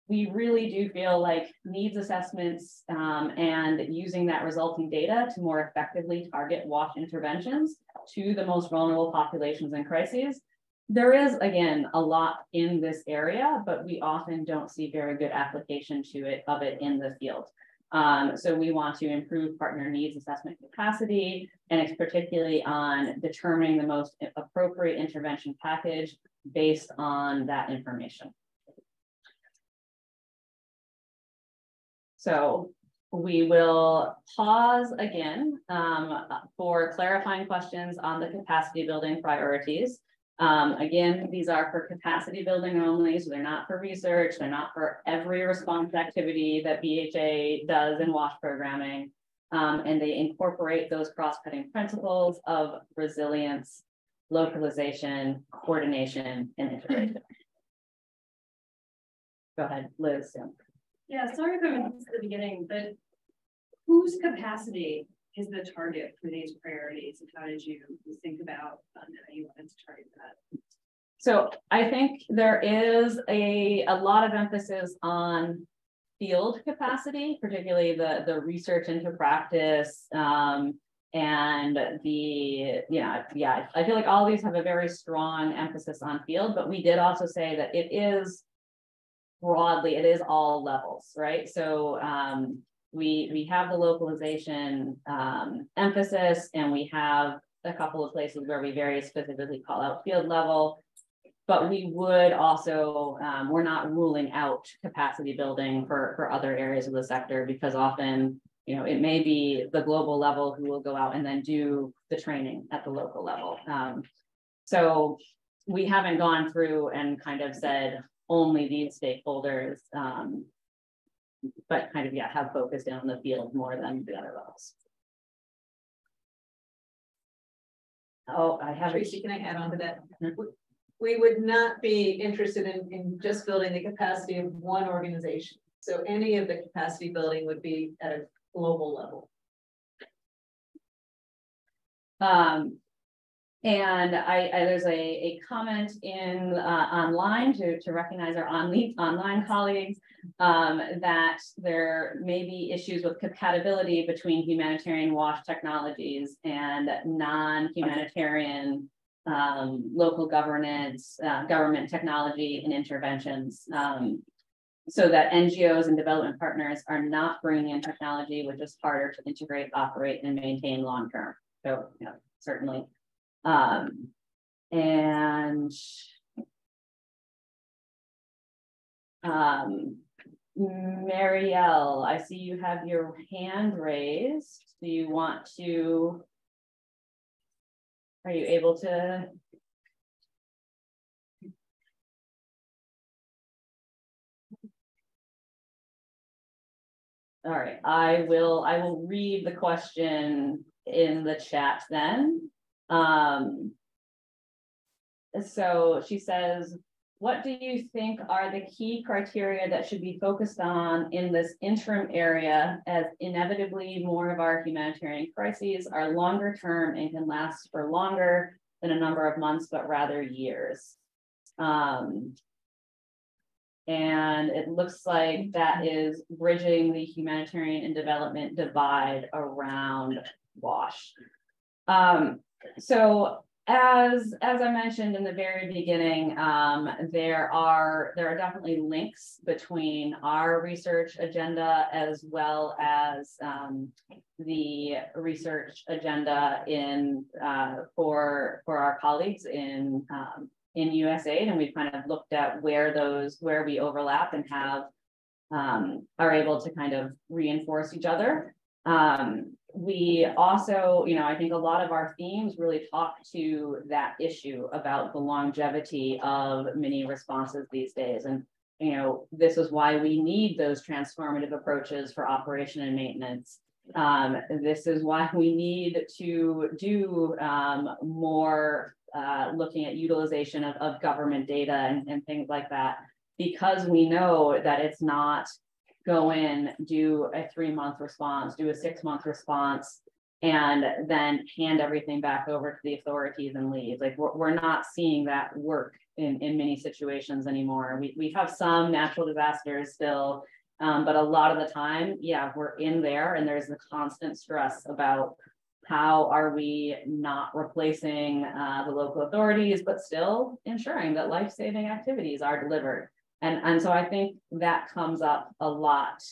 we really do feel like needs assessments and using that resulting data to more effectively target WASH interventions to the most vulnerable populations and crises. There is, again, a lot in this area, but we often don't see very good application of it in the field. So we want to improve partner needs assessment capacity, and it's particularly on determining the most appropriate intervention package based on that information. So we will pause again for clarifying questions on the capacity building priorities. Again, these are for capacity building only, so they're not for research, they're not for every response activity that BHA does in WASH programming, and they incorporate those cross-cutting principles of resilience, localization, coordination, and integration. Go ahead, Liz. Yeah, sorry if I missed the beginning, but whose capacity is the target for these priorities? And how did you think about how you wanted to target that? So I think there is a lot of emphasis on field capacity, particularly the research into practice and the, I feel like all these have a very strong emphasis on field, but we did also say that it is broadly, it is all levels, right? So we have the localization emphasis, and we have a couple of places where we very specifically call out field level, but we would also, we're not ruling out capacity building for other areas of the sector, because often, it may be the global level who will go out and then do the training at the local level. So we haven't gone through and kind of said, only these stakeholders, but kind of, have focused in on the field more than the other levels. Oh, I have Tracy, can I add on to that? We would not be interested in just building the capacity of one organization. So any of the capacity building would be at a global level. And there's a comment in online to recognize our online colleagues that there may be issues with compatibility between humanitarian WASH technologies and non-humanitarian local governance, government technology and interventions, so that NGOs and development partners are not bringing in technology which is harder to integrate, operate, and maintain long-term. So certainly. Marielle, I see you have your hand raised. Do you want to, are you able to? All right, I will read the question in the chat then. So she says, what do you think are the key criteria that should be focused on in this interim area, as inevitably more of our humanitarian crises are longer term and can last for longer than a number of months, but rather years? And it looks like that is bridging the humanitarian and development divide around WASH. So as I mentioned in the very beginning, there are definitely links between our research agenda as well as the research agenda in for our colleagues in USAID, and we've kind of looked at where we overlap and have are able to kind of reinforce each other. We also, I think a lot of our themes really talk to that issue about the longevity of many responses these days. And, this is why we need those transformative approaches for operation and maintenance. This is why we need to do more looking at utilization of government data and things like that, because we know that it's not go in, do a 3-month response, do a 6-month response, and then hand everything back over to the authorities and leave. Like we're not seeing that work in many situations anymore. We have some natural disasters still, but a lot of the time, yeah, we're in there and there's the constant stress about how are we not replacing the local authorities, but still ensuring that life-saving activities are delivered. And so I think that comes up a lot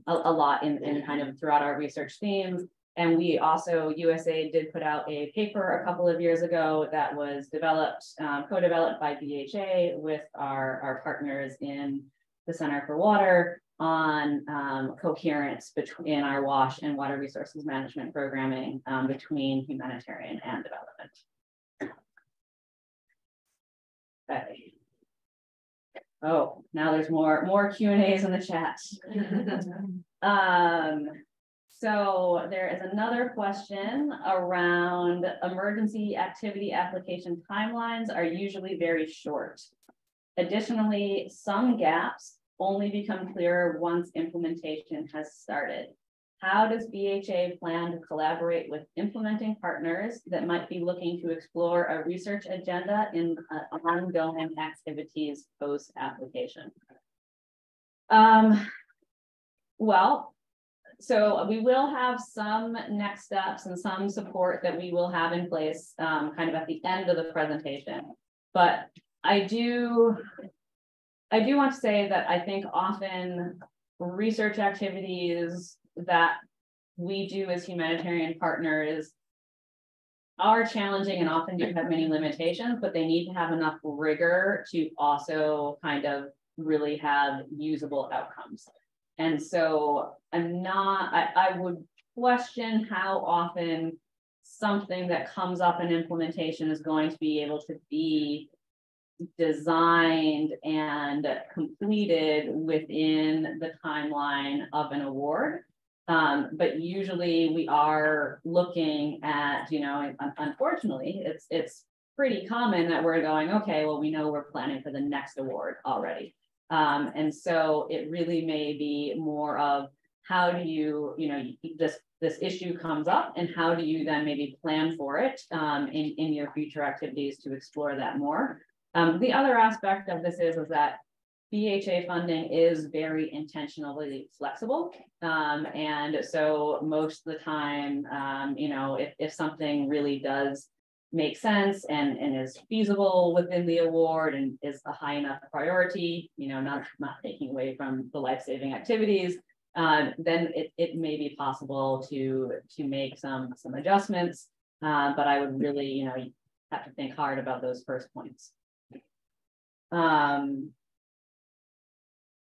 in kind of throughout our research themes. And we also, USAID did put out a paper a couple of years ago that was developed, co-developed by BHA with our partners in the Center for Water on coherence between our WASH and water resources management programming between humanitarian and development. Okay. Oh, now there's more Q&As in the chat. So there is another question around emergency activity application timelines are usually very short. Additionally, some gaps only become clearer once implementation has started. How does BHA plan to collaborate with implementing partners that might be looking to explore a research agenda in ongoing activities post-application? Well, so we will have some next steps and some support that we will have in place kind of at the end of the presentation. But I do want to say that I think often research activities that we do as humanitarian partners are challenging and often do have many limitations, but they need to have enough rigor to also kind of really have usable outcomes. And so I would question how often something that comes up in implementation is going to be able to be designed and completed within the timeline of an award. But usually we are looking at, you know, unfortunately, it's pretty common that we're going, okay, well, we know we're planning for the next award already. And so it really may be more of how do you, you know, this issue comes up and how do you then maybe plan for it in your future activities to explore that more. The other aspect of this is that BHA funding is very intentionally flexible. And so most of the time, you know, if something really does make sense and is feasible within the award and is a high enough priority, you know, not taking away from the life-saving activities, then it may be possible to make some adjustments. But I would really, you know, have to think hard about those first points.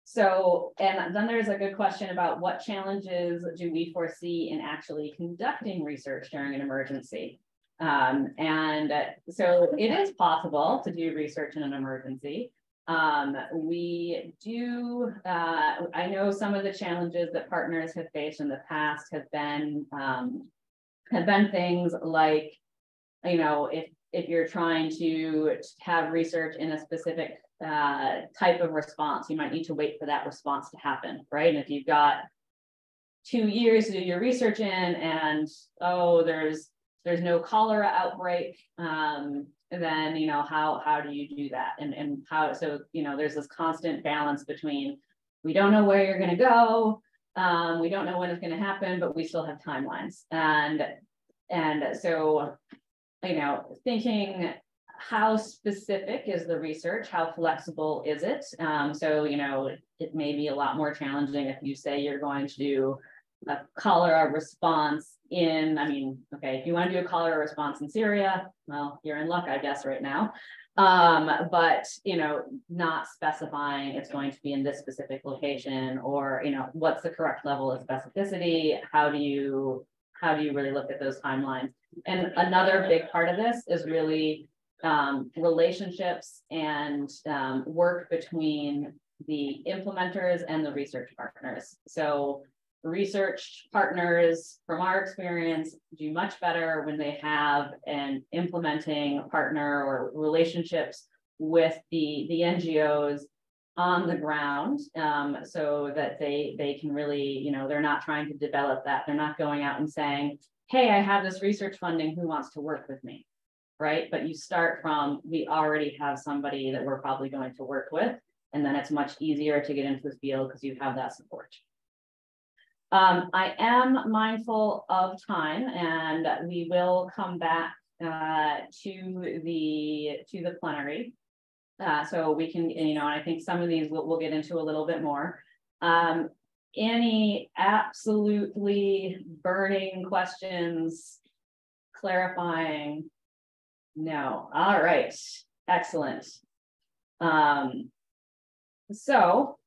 So, and then there's a good question about what challenges do we foresee in actually conducting research during an emergency? And so it is possible to do research in an emergency. We do, I know some of the challenges that partners have faced in the past have been things like, you know, if you're trying to have research in a specific type of response, you might need to wait for that response to happen, right? And if you've got 2 years to do your research in and, oh, there's no cholera outbreak, then, you know, how do you do that? And how, so, you know, there's this constant balance between, we don't know where you're going to go, we don't know when it's going to happen, but we still have timelines. And so, you know, thinking how specific is the research, how flexible is it? So, you know, it may be a lot more challenging if you say you're going to do a cholera response in, I mean, okay, if you want to do a cholera response in Syria, well, you're in luck, I guess, right now. But, you know, not specifying it's going to be in this specific location, or, you know, what's the correct level of specificity? How do you really look at those timelines? And another big part of this is really relationships and work between the implementers and the research partners. So research partners, from our experience, do much better when they have an implementing partner or relationships with the NGOs on the ground, so that they can really, you know, they're not trying to develop that. They're not going out and saying, hey, I have this research funding, who wants to work with me, right? But you start from, we already have somebody that we're probably going to work with, and then it's much easier to get into the field because you have that support. I am mindful of time, and we will come back to the plenary. So we can, you know, I think some of these we'll get into a little bit more. Any absolutely burning questions, clarifying? No. All right. Excellent. So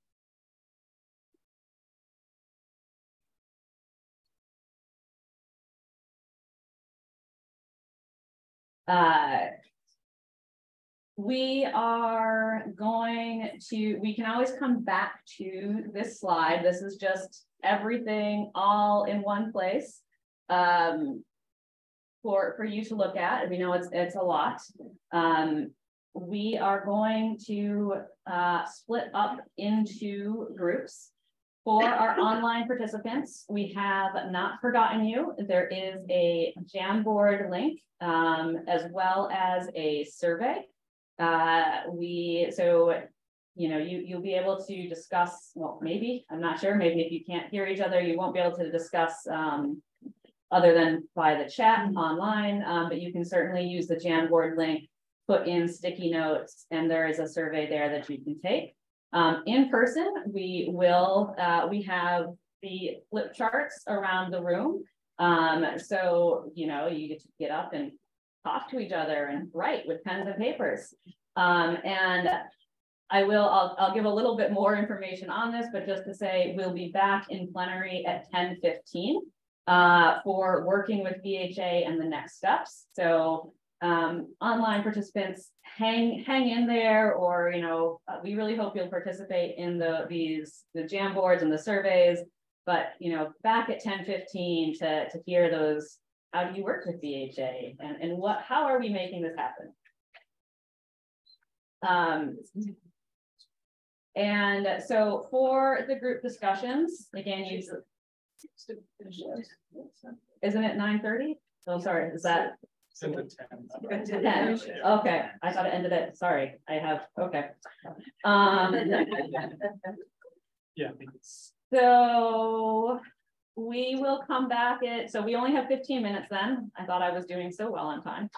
we are going to, we can always come back to this slide. This is just everything all in one place for you to look at. We know it's a lot. We are going to split up into groups. For our online participants, we have not forgotten you. There is a Jamboard link as well as a survey. So, you know, you'll be able to discuss, well, maybe, I'm not sure, maybe if you can't hear each other, you won't be able to discuss other than by the chat online, but you can certainly use the Jamboard link, put in sticky notes, and there is a survey there that you can take. In person, we have the flip charts around the room. So, you know, you get to get up and talk to each other and write with pens and papers. And I'll give a little bit more information on this, but just to say, we'll be back in plenary at 10:15 for working with VHA and the next steps. So online participants, hang in there, or, you know, we really hope you'll participate in the Jamboards and the surveys, but, you know, back at 10:15 to hear those, how do you work with VHA, and how are we making this happen? And so for the group discussions, again, isn't it 9:30? Oh, sorry, is that? 10. Okay, I thought it ended at, sorry, I have, okay. Yeah. So we will come back so we only have 15 minutes then. I thought I was doing so well on time.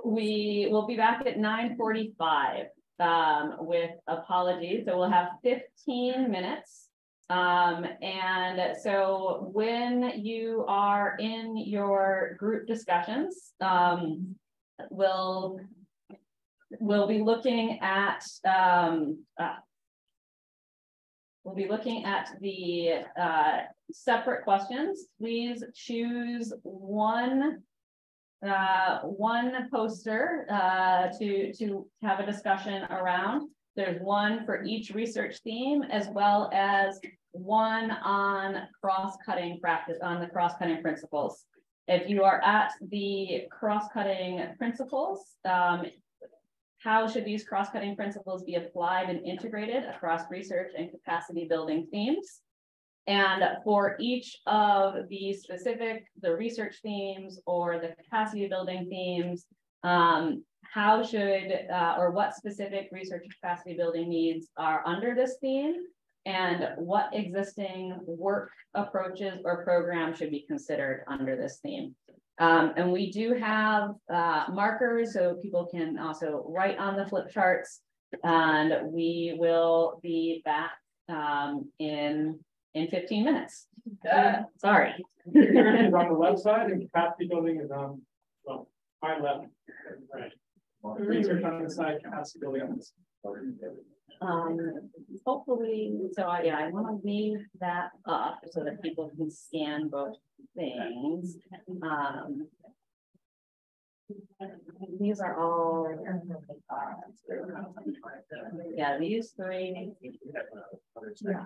We will be back at 9:45 with apologies. So we'll have 15 minutes. And so when you are in your group discussions, we'll be looking at the separate questions. Please choose one poster to have a discussion around. There's one for each research theme, as well as one on cross-cutting practice, on the cross-cutting principles. If you are at the cross-cutting principles, how should these cross-cutting principles be applied and integrated across research and capacity building themes? And for each of the research themes or the capacity building themes, how should or what specific research capacity building needs are under this theme, and what existing work approaches or programs should be considered under this theme. And we do have markers, so people can also write on the flip charts, and we will be back in 15 minutes. Sorry. Is on the left side, and capacity building is on, well, high left. Right. Research on the side, capacity building on this. Hopefully, so I want to leave that up so that people can scan both things. These are all, yeah, these three. Yeah.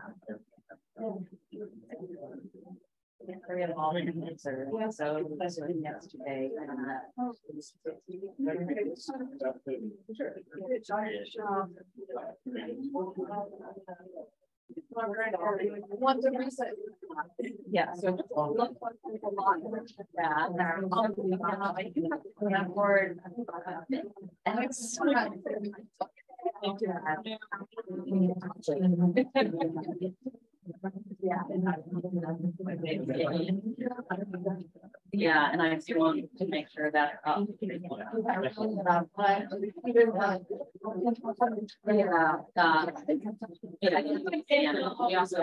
Three of all the answers. So that's what yesterday. Yeah, so look like a lot of that. And it's yeah, and I just want to make sure that yeah.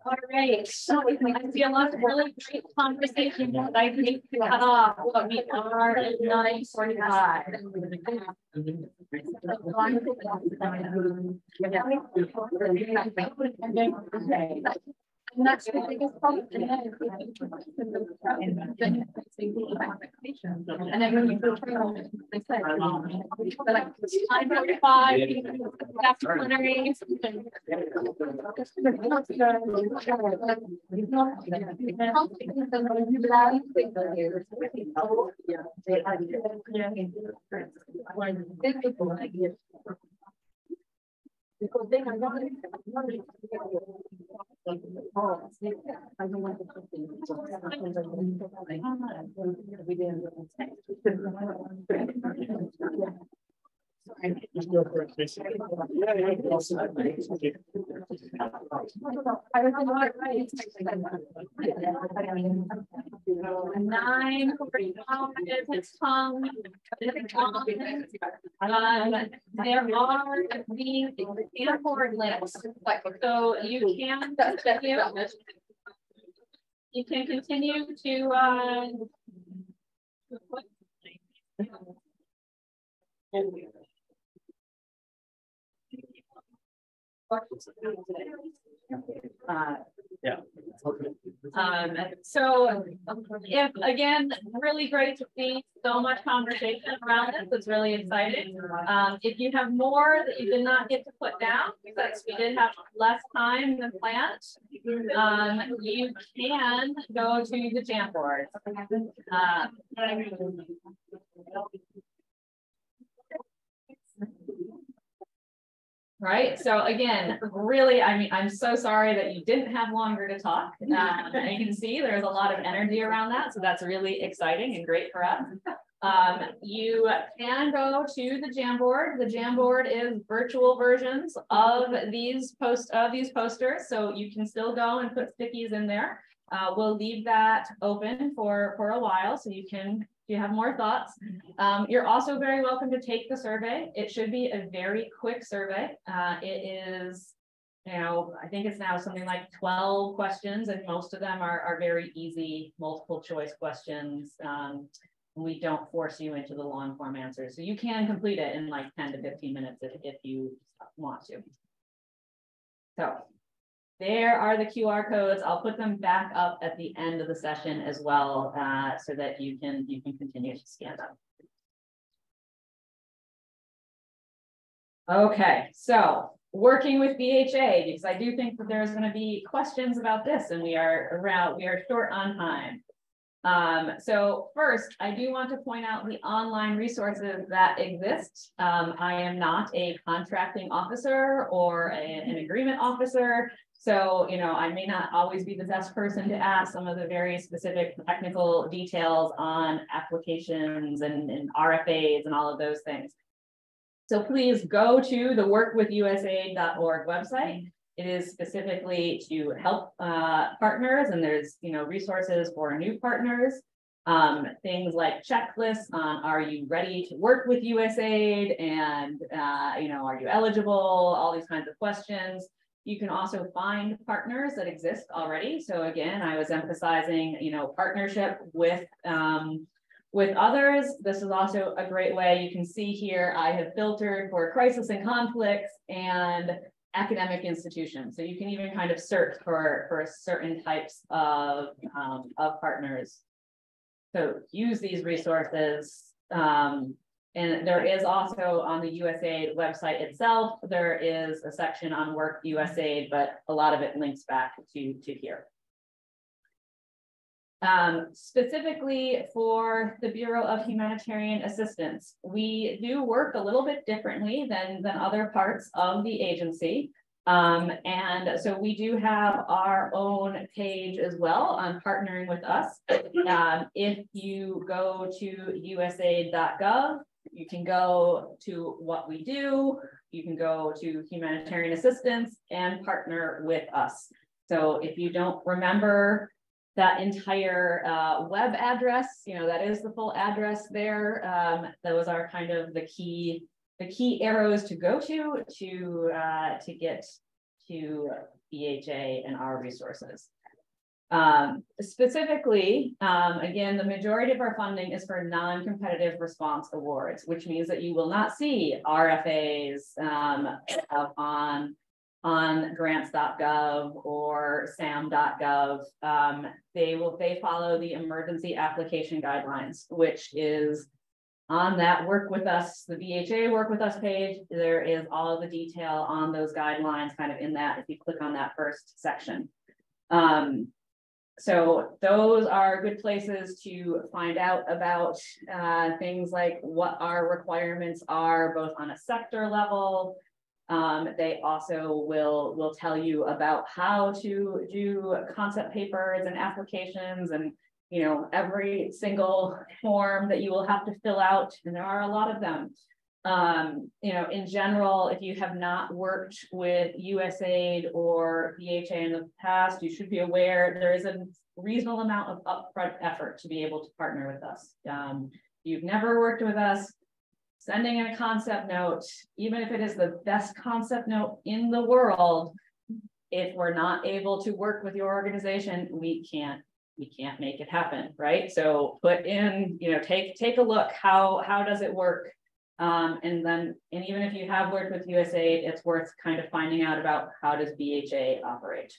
All right, so I feel like really great conversation that I hate to cut off, but we are at 9:45. And that's the biggest problem. And then when you go through, they say, like, 9:45, after because they are not. There are these Stanford links, so you can continue to yeah. So if again, really great to see so much conversation around this. It's really exciting. If you have more that you did not get to put down, because we did have less time than planned, you can go to the Jamboard. Right. So again, really, I mean, I'm so sorry that you didn't have longer to talk. You can see there's a lot of energy around that. So that's really exciting and great for us. You can go to the Jamboard. The Jamboard is virtual versions of these posters. So you can still go and put stickies in there. We'll leave that open for a while, so you can. If you have more thoughts, you're also very welcome to take the survey. It should be a very quick survey. It is, I think it's now something like 12 questions, and most of them are very easy multiple choice questions. We don't force you into the long form answers. So you can complete it in like 10 to 15 minutes if you want to. So there are the QR codes. I'll put them back up at the end of the session as well, so that you can continue to scan them. Okay, so working with BHA, because I do think that there's going to be questions about this, and we are short on time. So first, I do want to point out the online resources that exist. I am not a contracting officer or an agreement officer. So, I may not always be the best person to ask some of the very specific technical details on applications and RFAs and all of those things. So please go to the workwithusaid.org website. It is specifically to help partners, and there's resources for new partners. Things like checklists on are you ready to work with USAID, and are you eligible? All these kinds of questions. You can also find partners that exist already. So again, I was emphasizing, partnership with others. This is also a great way. You can see here, I have filtered for crisis and conflicts and academic institutions. So you can even kind of search for certain types of partners. So use these resources. And there is also on the USAID website itself, there is a section on Work USAID, but a lot of it links back to here. Specifically for the Bureau of Humanitarian Assistance, we do work a little bit differently than other parts of the agency. And so we do have our own page as well on partnering with us. If you go to usaid.gov, you can go to what we do, you can go to humanitarian assistance and partner with us. So if you don't remember that entire web address, that is the full address there. Those are kind of the key arrows to go to get to BHA and our resources. Specifically, again, the majority of our funding is for non-competitive response awards, which means that you will not see RFAs on grants.gov or SAM.gov. They follow the emergency application guidelines, which is on that work with us, the BHA work with us page. There is all of the detail on those guidelines kind of in that if you click on that first section. So those are good places to find out about things like what our requirements are, both on a sector level. They also will tell you about how to do concept papers and applications and, you know, every single form that you will have to fill out, and there are a lot of them. You know, in general, if you have not worked with USAID or BHA in the past, you should be aware there is a reasonable amount of upfront effort to be able to partner with us. You've never worked with us, sending in a concept note, even if it is the best concept note in the world, if we're not able to work with your organization, we can't make it happen, right? So put in, you know, take a look, how does it work? And even if you have worked with USAID, it's worth kind of finding out about how does BHA operate.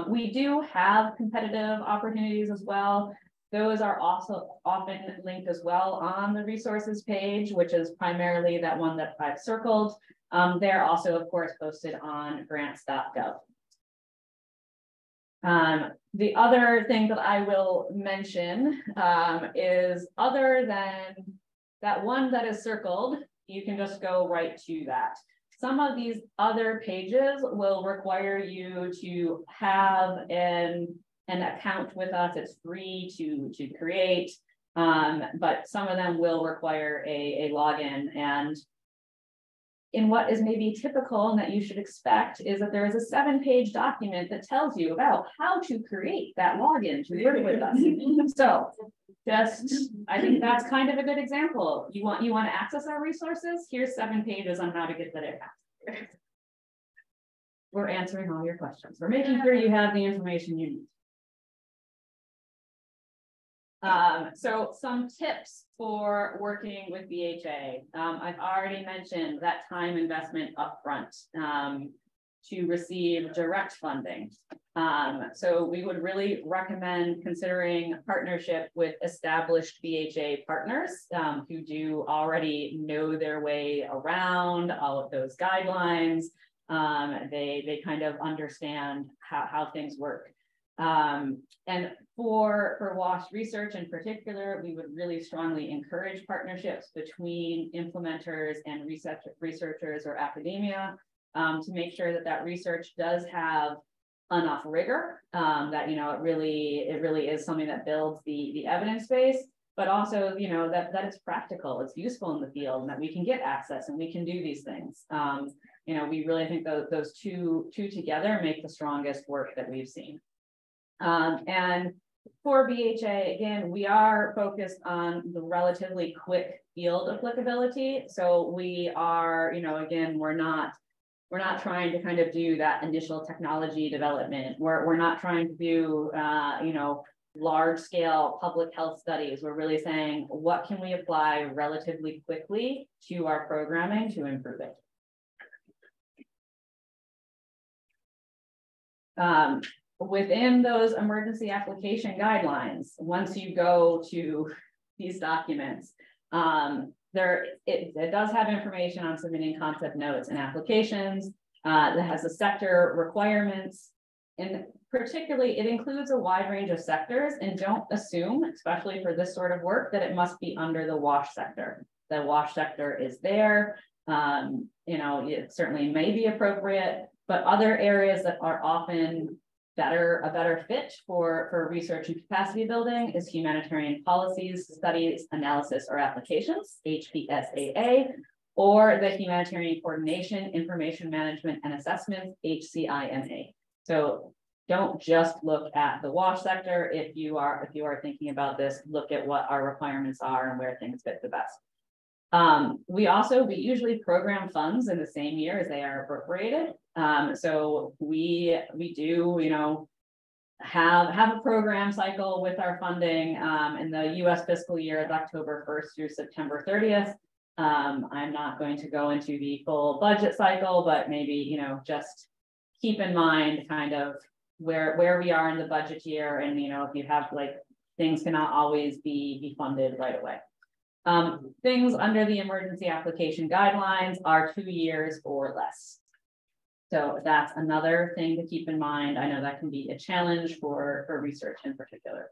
We do have competitive opportunities as well. Those are also often linked as well on the resources page, which is primarily that one that I've circled. They're also, of course, posted on grants.gov. The other thing that I will mention is, other than that one that is circled, you can just go right to that. Some of these other pages will require you to have an account with us. It's free to create, but some of them will require a login. And in what is maybe typical and that you should expect is that there is a 7-page document that tells you about how to create that login to work with us. So I think that's kind of a good example. You want to access our resources? Here's 7 pages on how to get that access. We're answering all your questions. We're making sure you have the information you need. So some tips for working with BHA. I've already mentioned that time investment upfront to receive direct funding. So we would really recommend considering a partnership with established BHA partners who do already know their way around all of those guidelines. They kind of understand how things work. And for WASH research in particular, we would really strongly encourage partnerships between implementers and researchers or academia to make sure that research does have enough rigor, that, you know, it really is something that builds the evidence base, but also, you know, that it's practical, it's useful in the field, and that we can get access and we can do these things. You know, we really think those two together make the strongest work that we've seen. And for BHA, again, we are focused on the relatively quick field applicability. So we are, you know, again, we're not trying to kind of do that initial technology development. We're not trying to do, you know, large scale public health studies. We're really saying, what can we apply relatively quickly to our programming to improve it? Within those emergency application guidelines, once you go to these documents, it does have information on submitting concept notes and applications. That has the sector requirements, and particularly it includes a wide range of sectors. And don't assume, especially for this sort of work, that it must be under the WASH sector. The WASH sector is there. You know, it certainly may be appropriate, but other areas that are often a better fit for research and capacity building is humanitarian policies, studies, analysis, or applications, HPSAA, or the humanitarian coordination, information management, and assessment, HCIMA. So don't just look at the WASH sector. If you are thinking about this, look at what our requirements are and where things fit the best. We usually program funds in the same year as they are appropriated. So we do, you know, have a program cycle with our funding. In the US fiscal year is October 1st through September 30th. I'm not going to go into the full budget cycle, but maybe, you know, just keep in mind kind of where we are in the budget year, and, you know, if you have like things cannot always be funded right away. Things under the emergency application guidelines are 2 years or less. So that's another thing to keep in mind. I know that can be a challenge for research in particular.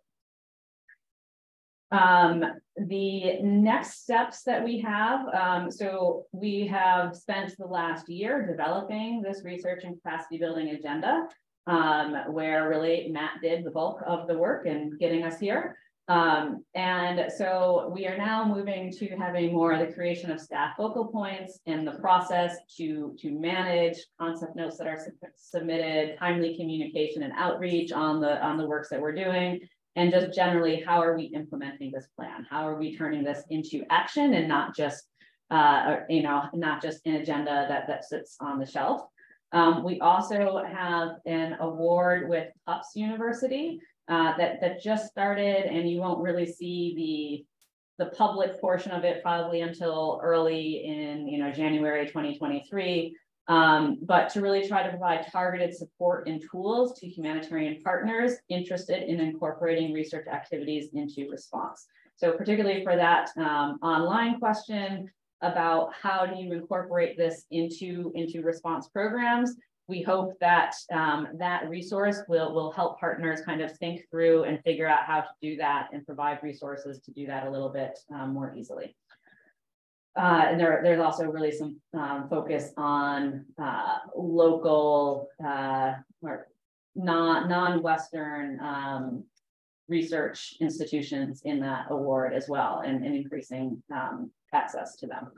The next steps that we have, so we have spent the last year developing this research and capacity building agenda, where really Matt did the bulk of the work in getting us here. And so we are now moving to having more the creation of staff focal points in the process to manage concept notes that are submitted, timely communication and outreach on the works that we're doing, and just generally, how are we implementing this plan? How are we turning this into action and not just, you know, not just an agenda that sits on the shelf. We also have an award with Tufts University that just started, and you won't really see the public portion of it probably until early in, you know, January 2023. But to really try to provide targeted support and tools to humanitarian partners interested in incorporating research activities into response. So particularly for that online question about how do you incorporate this into response programs, we hope that that resource will help partners kind of think through and figure out how to do that and provide resources to do that a little bit more easily. And there's also really some focus on local or non-Western research institutions in that award as well, and increasing access to them.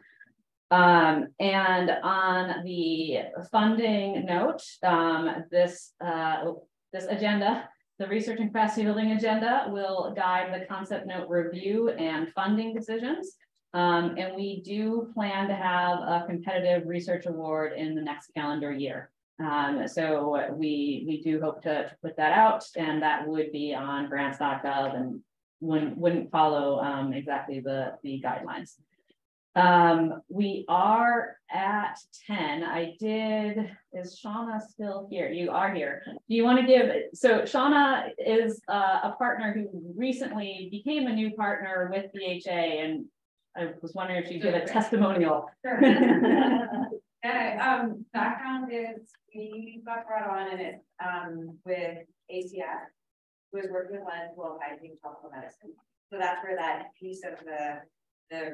And on the funding note, this agenda, the research and capacity building agenda, will guide the concept note review and funding decisions. And we do plan to have a competitive research award in the next calendar year. So we do hope to put that out, and that would be on grants.gov and wouldn't follow exactly the guidelines. We are at 10. Is Shauna still here? You are here. Do you want to give, so Shauna is a partner who recently became a new partner with BHA, and I was wondering if you'd give a testimonial. Sure. Background is we got brought on and it with ACF, who was working with Lens World Hygiene Tropical Medicine. So that's where that piece of the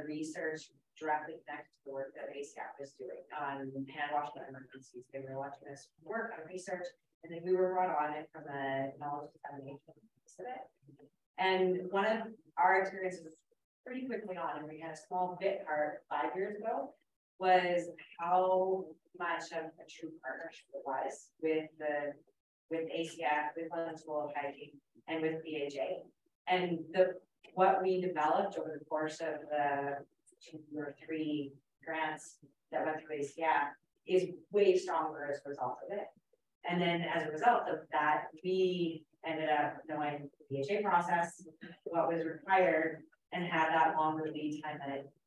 research directly connected to the work that ACF was doing on hand washing emergencies. They were watching us work on research, and then we were brought on it from a knowledge dissemination piece of it. And one of our experiences pretty quickly on, and we had a small bit part 5 years ago, was how much of a true partnership it was with ACF, with Lens World Hygiene, and with BHA. And what we developed over the course of the 2 or 3 grants that went through ACF is way stronger as a result of it. And then as a result of that, we ended up knowing the BHA process, what was required, and had that longer lead time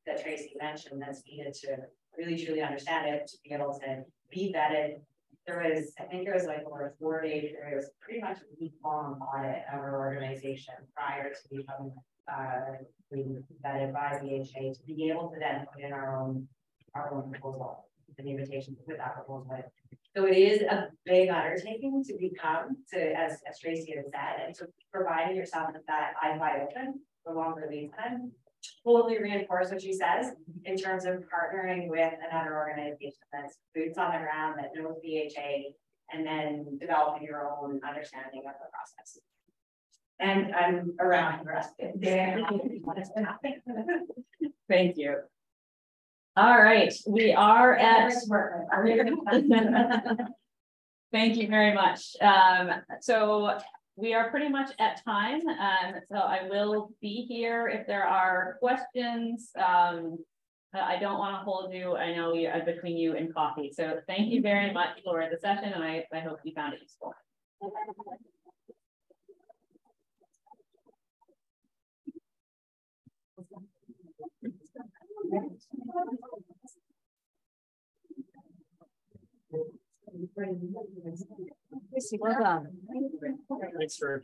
that Tracy mentioned that's needed to really truly understand it, to be able to be vetted. There was, I think it was like over a 4-day period, it was pretty much a week-long audit of our organization prior to becoming vetted by BHA to be able to then put in our own proposal, an invitation to put that proposal in. So it is a big undertaking to become, as Tracy had said, and so providing yourself with that eyes wide open for longer lead time, totally reinforce what she says in terms of partnering with another organization that's boots on the ground, that knows BHA, and then developing your own understanding of the process. And I'm around the rest of it. Thank you. All right, we are at. Thank you very much. So we are pretty much at time, so I will be here if there are questions. I don't want to hold you. I know you between you and coffee. So thank you very much for the session, and I hope you found it useful. Thanks for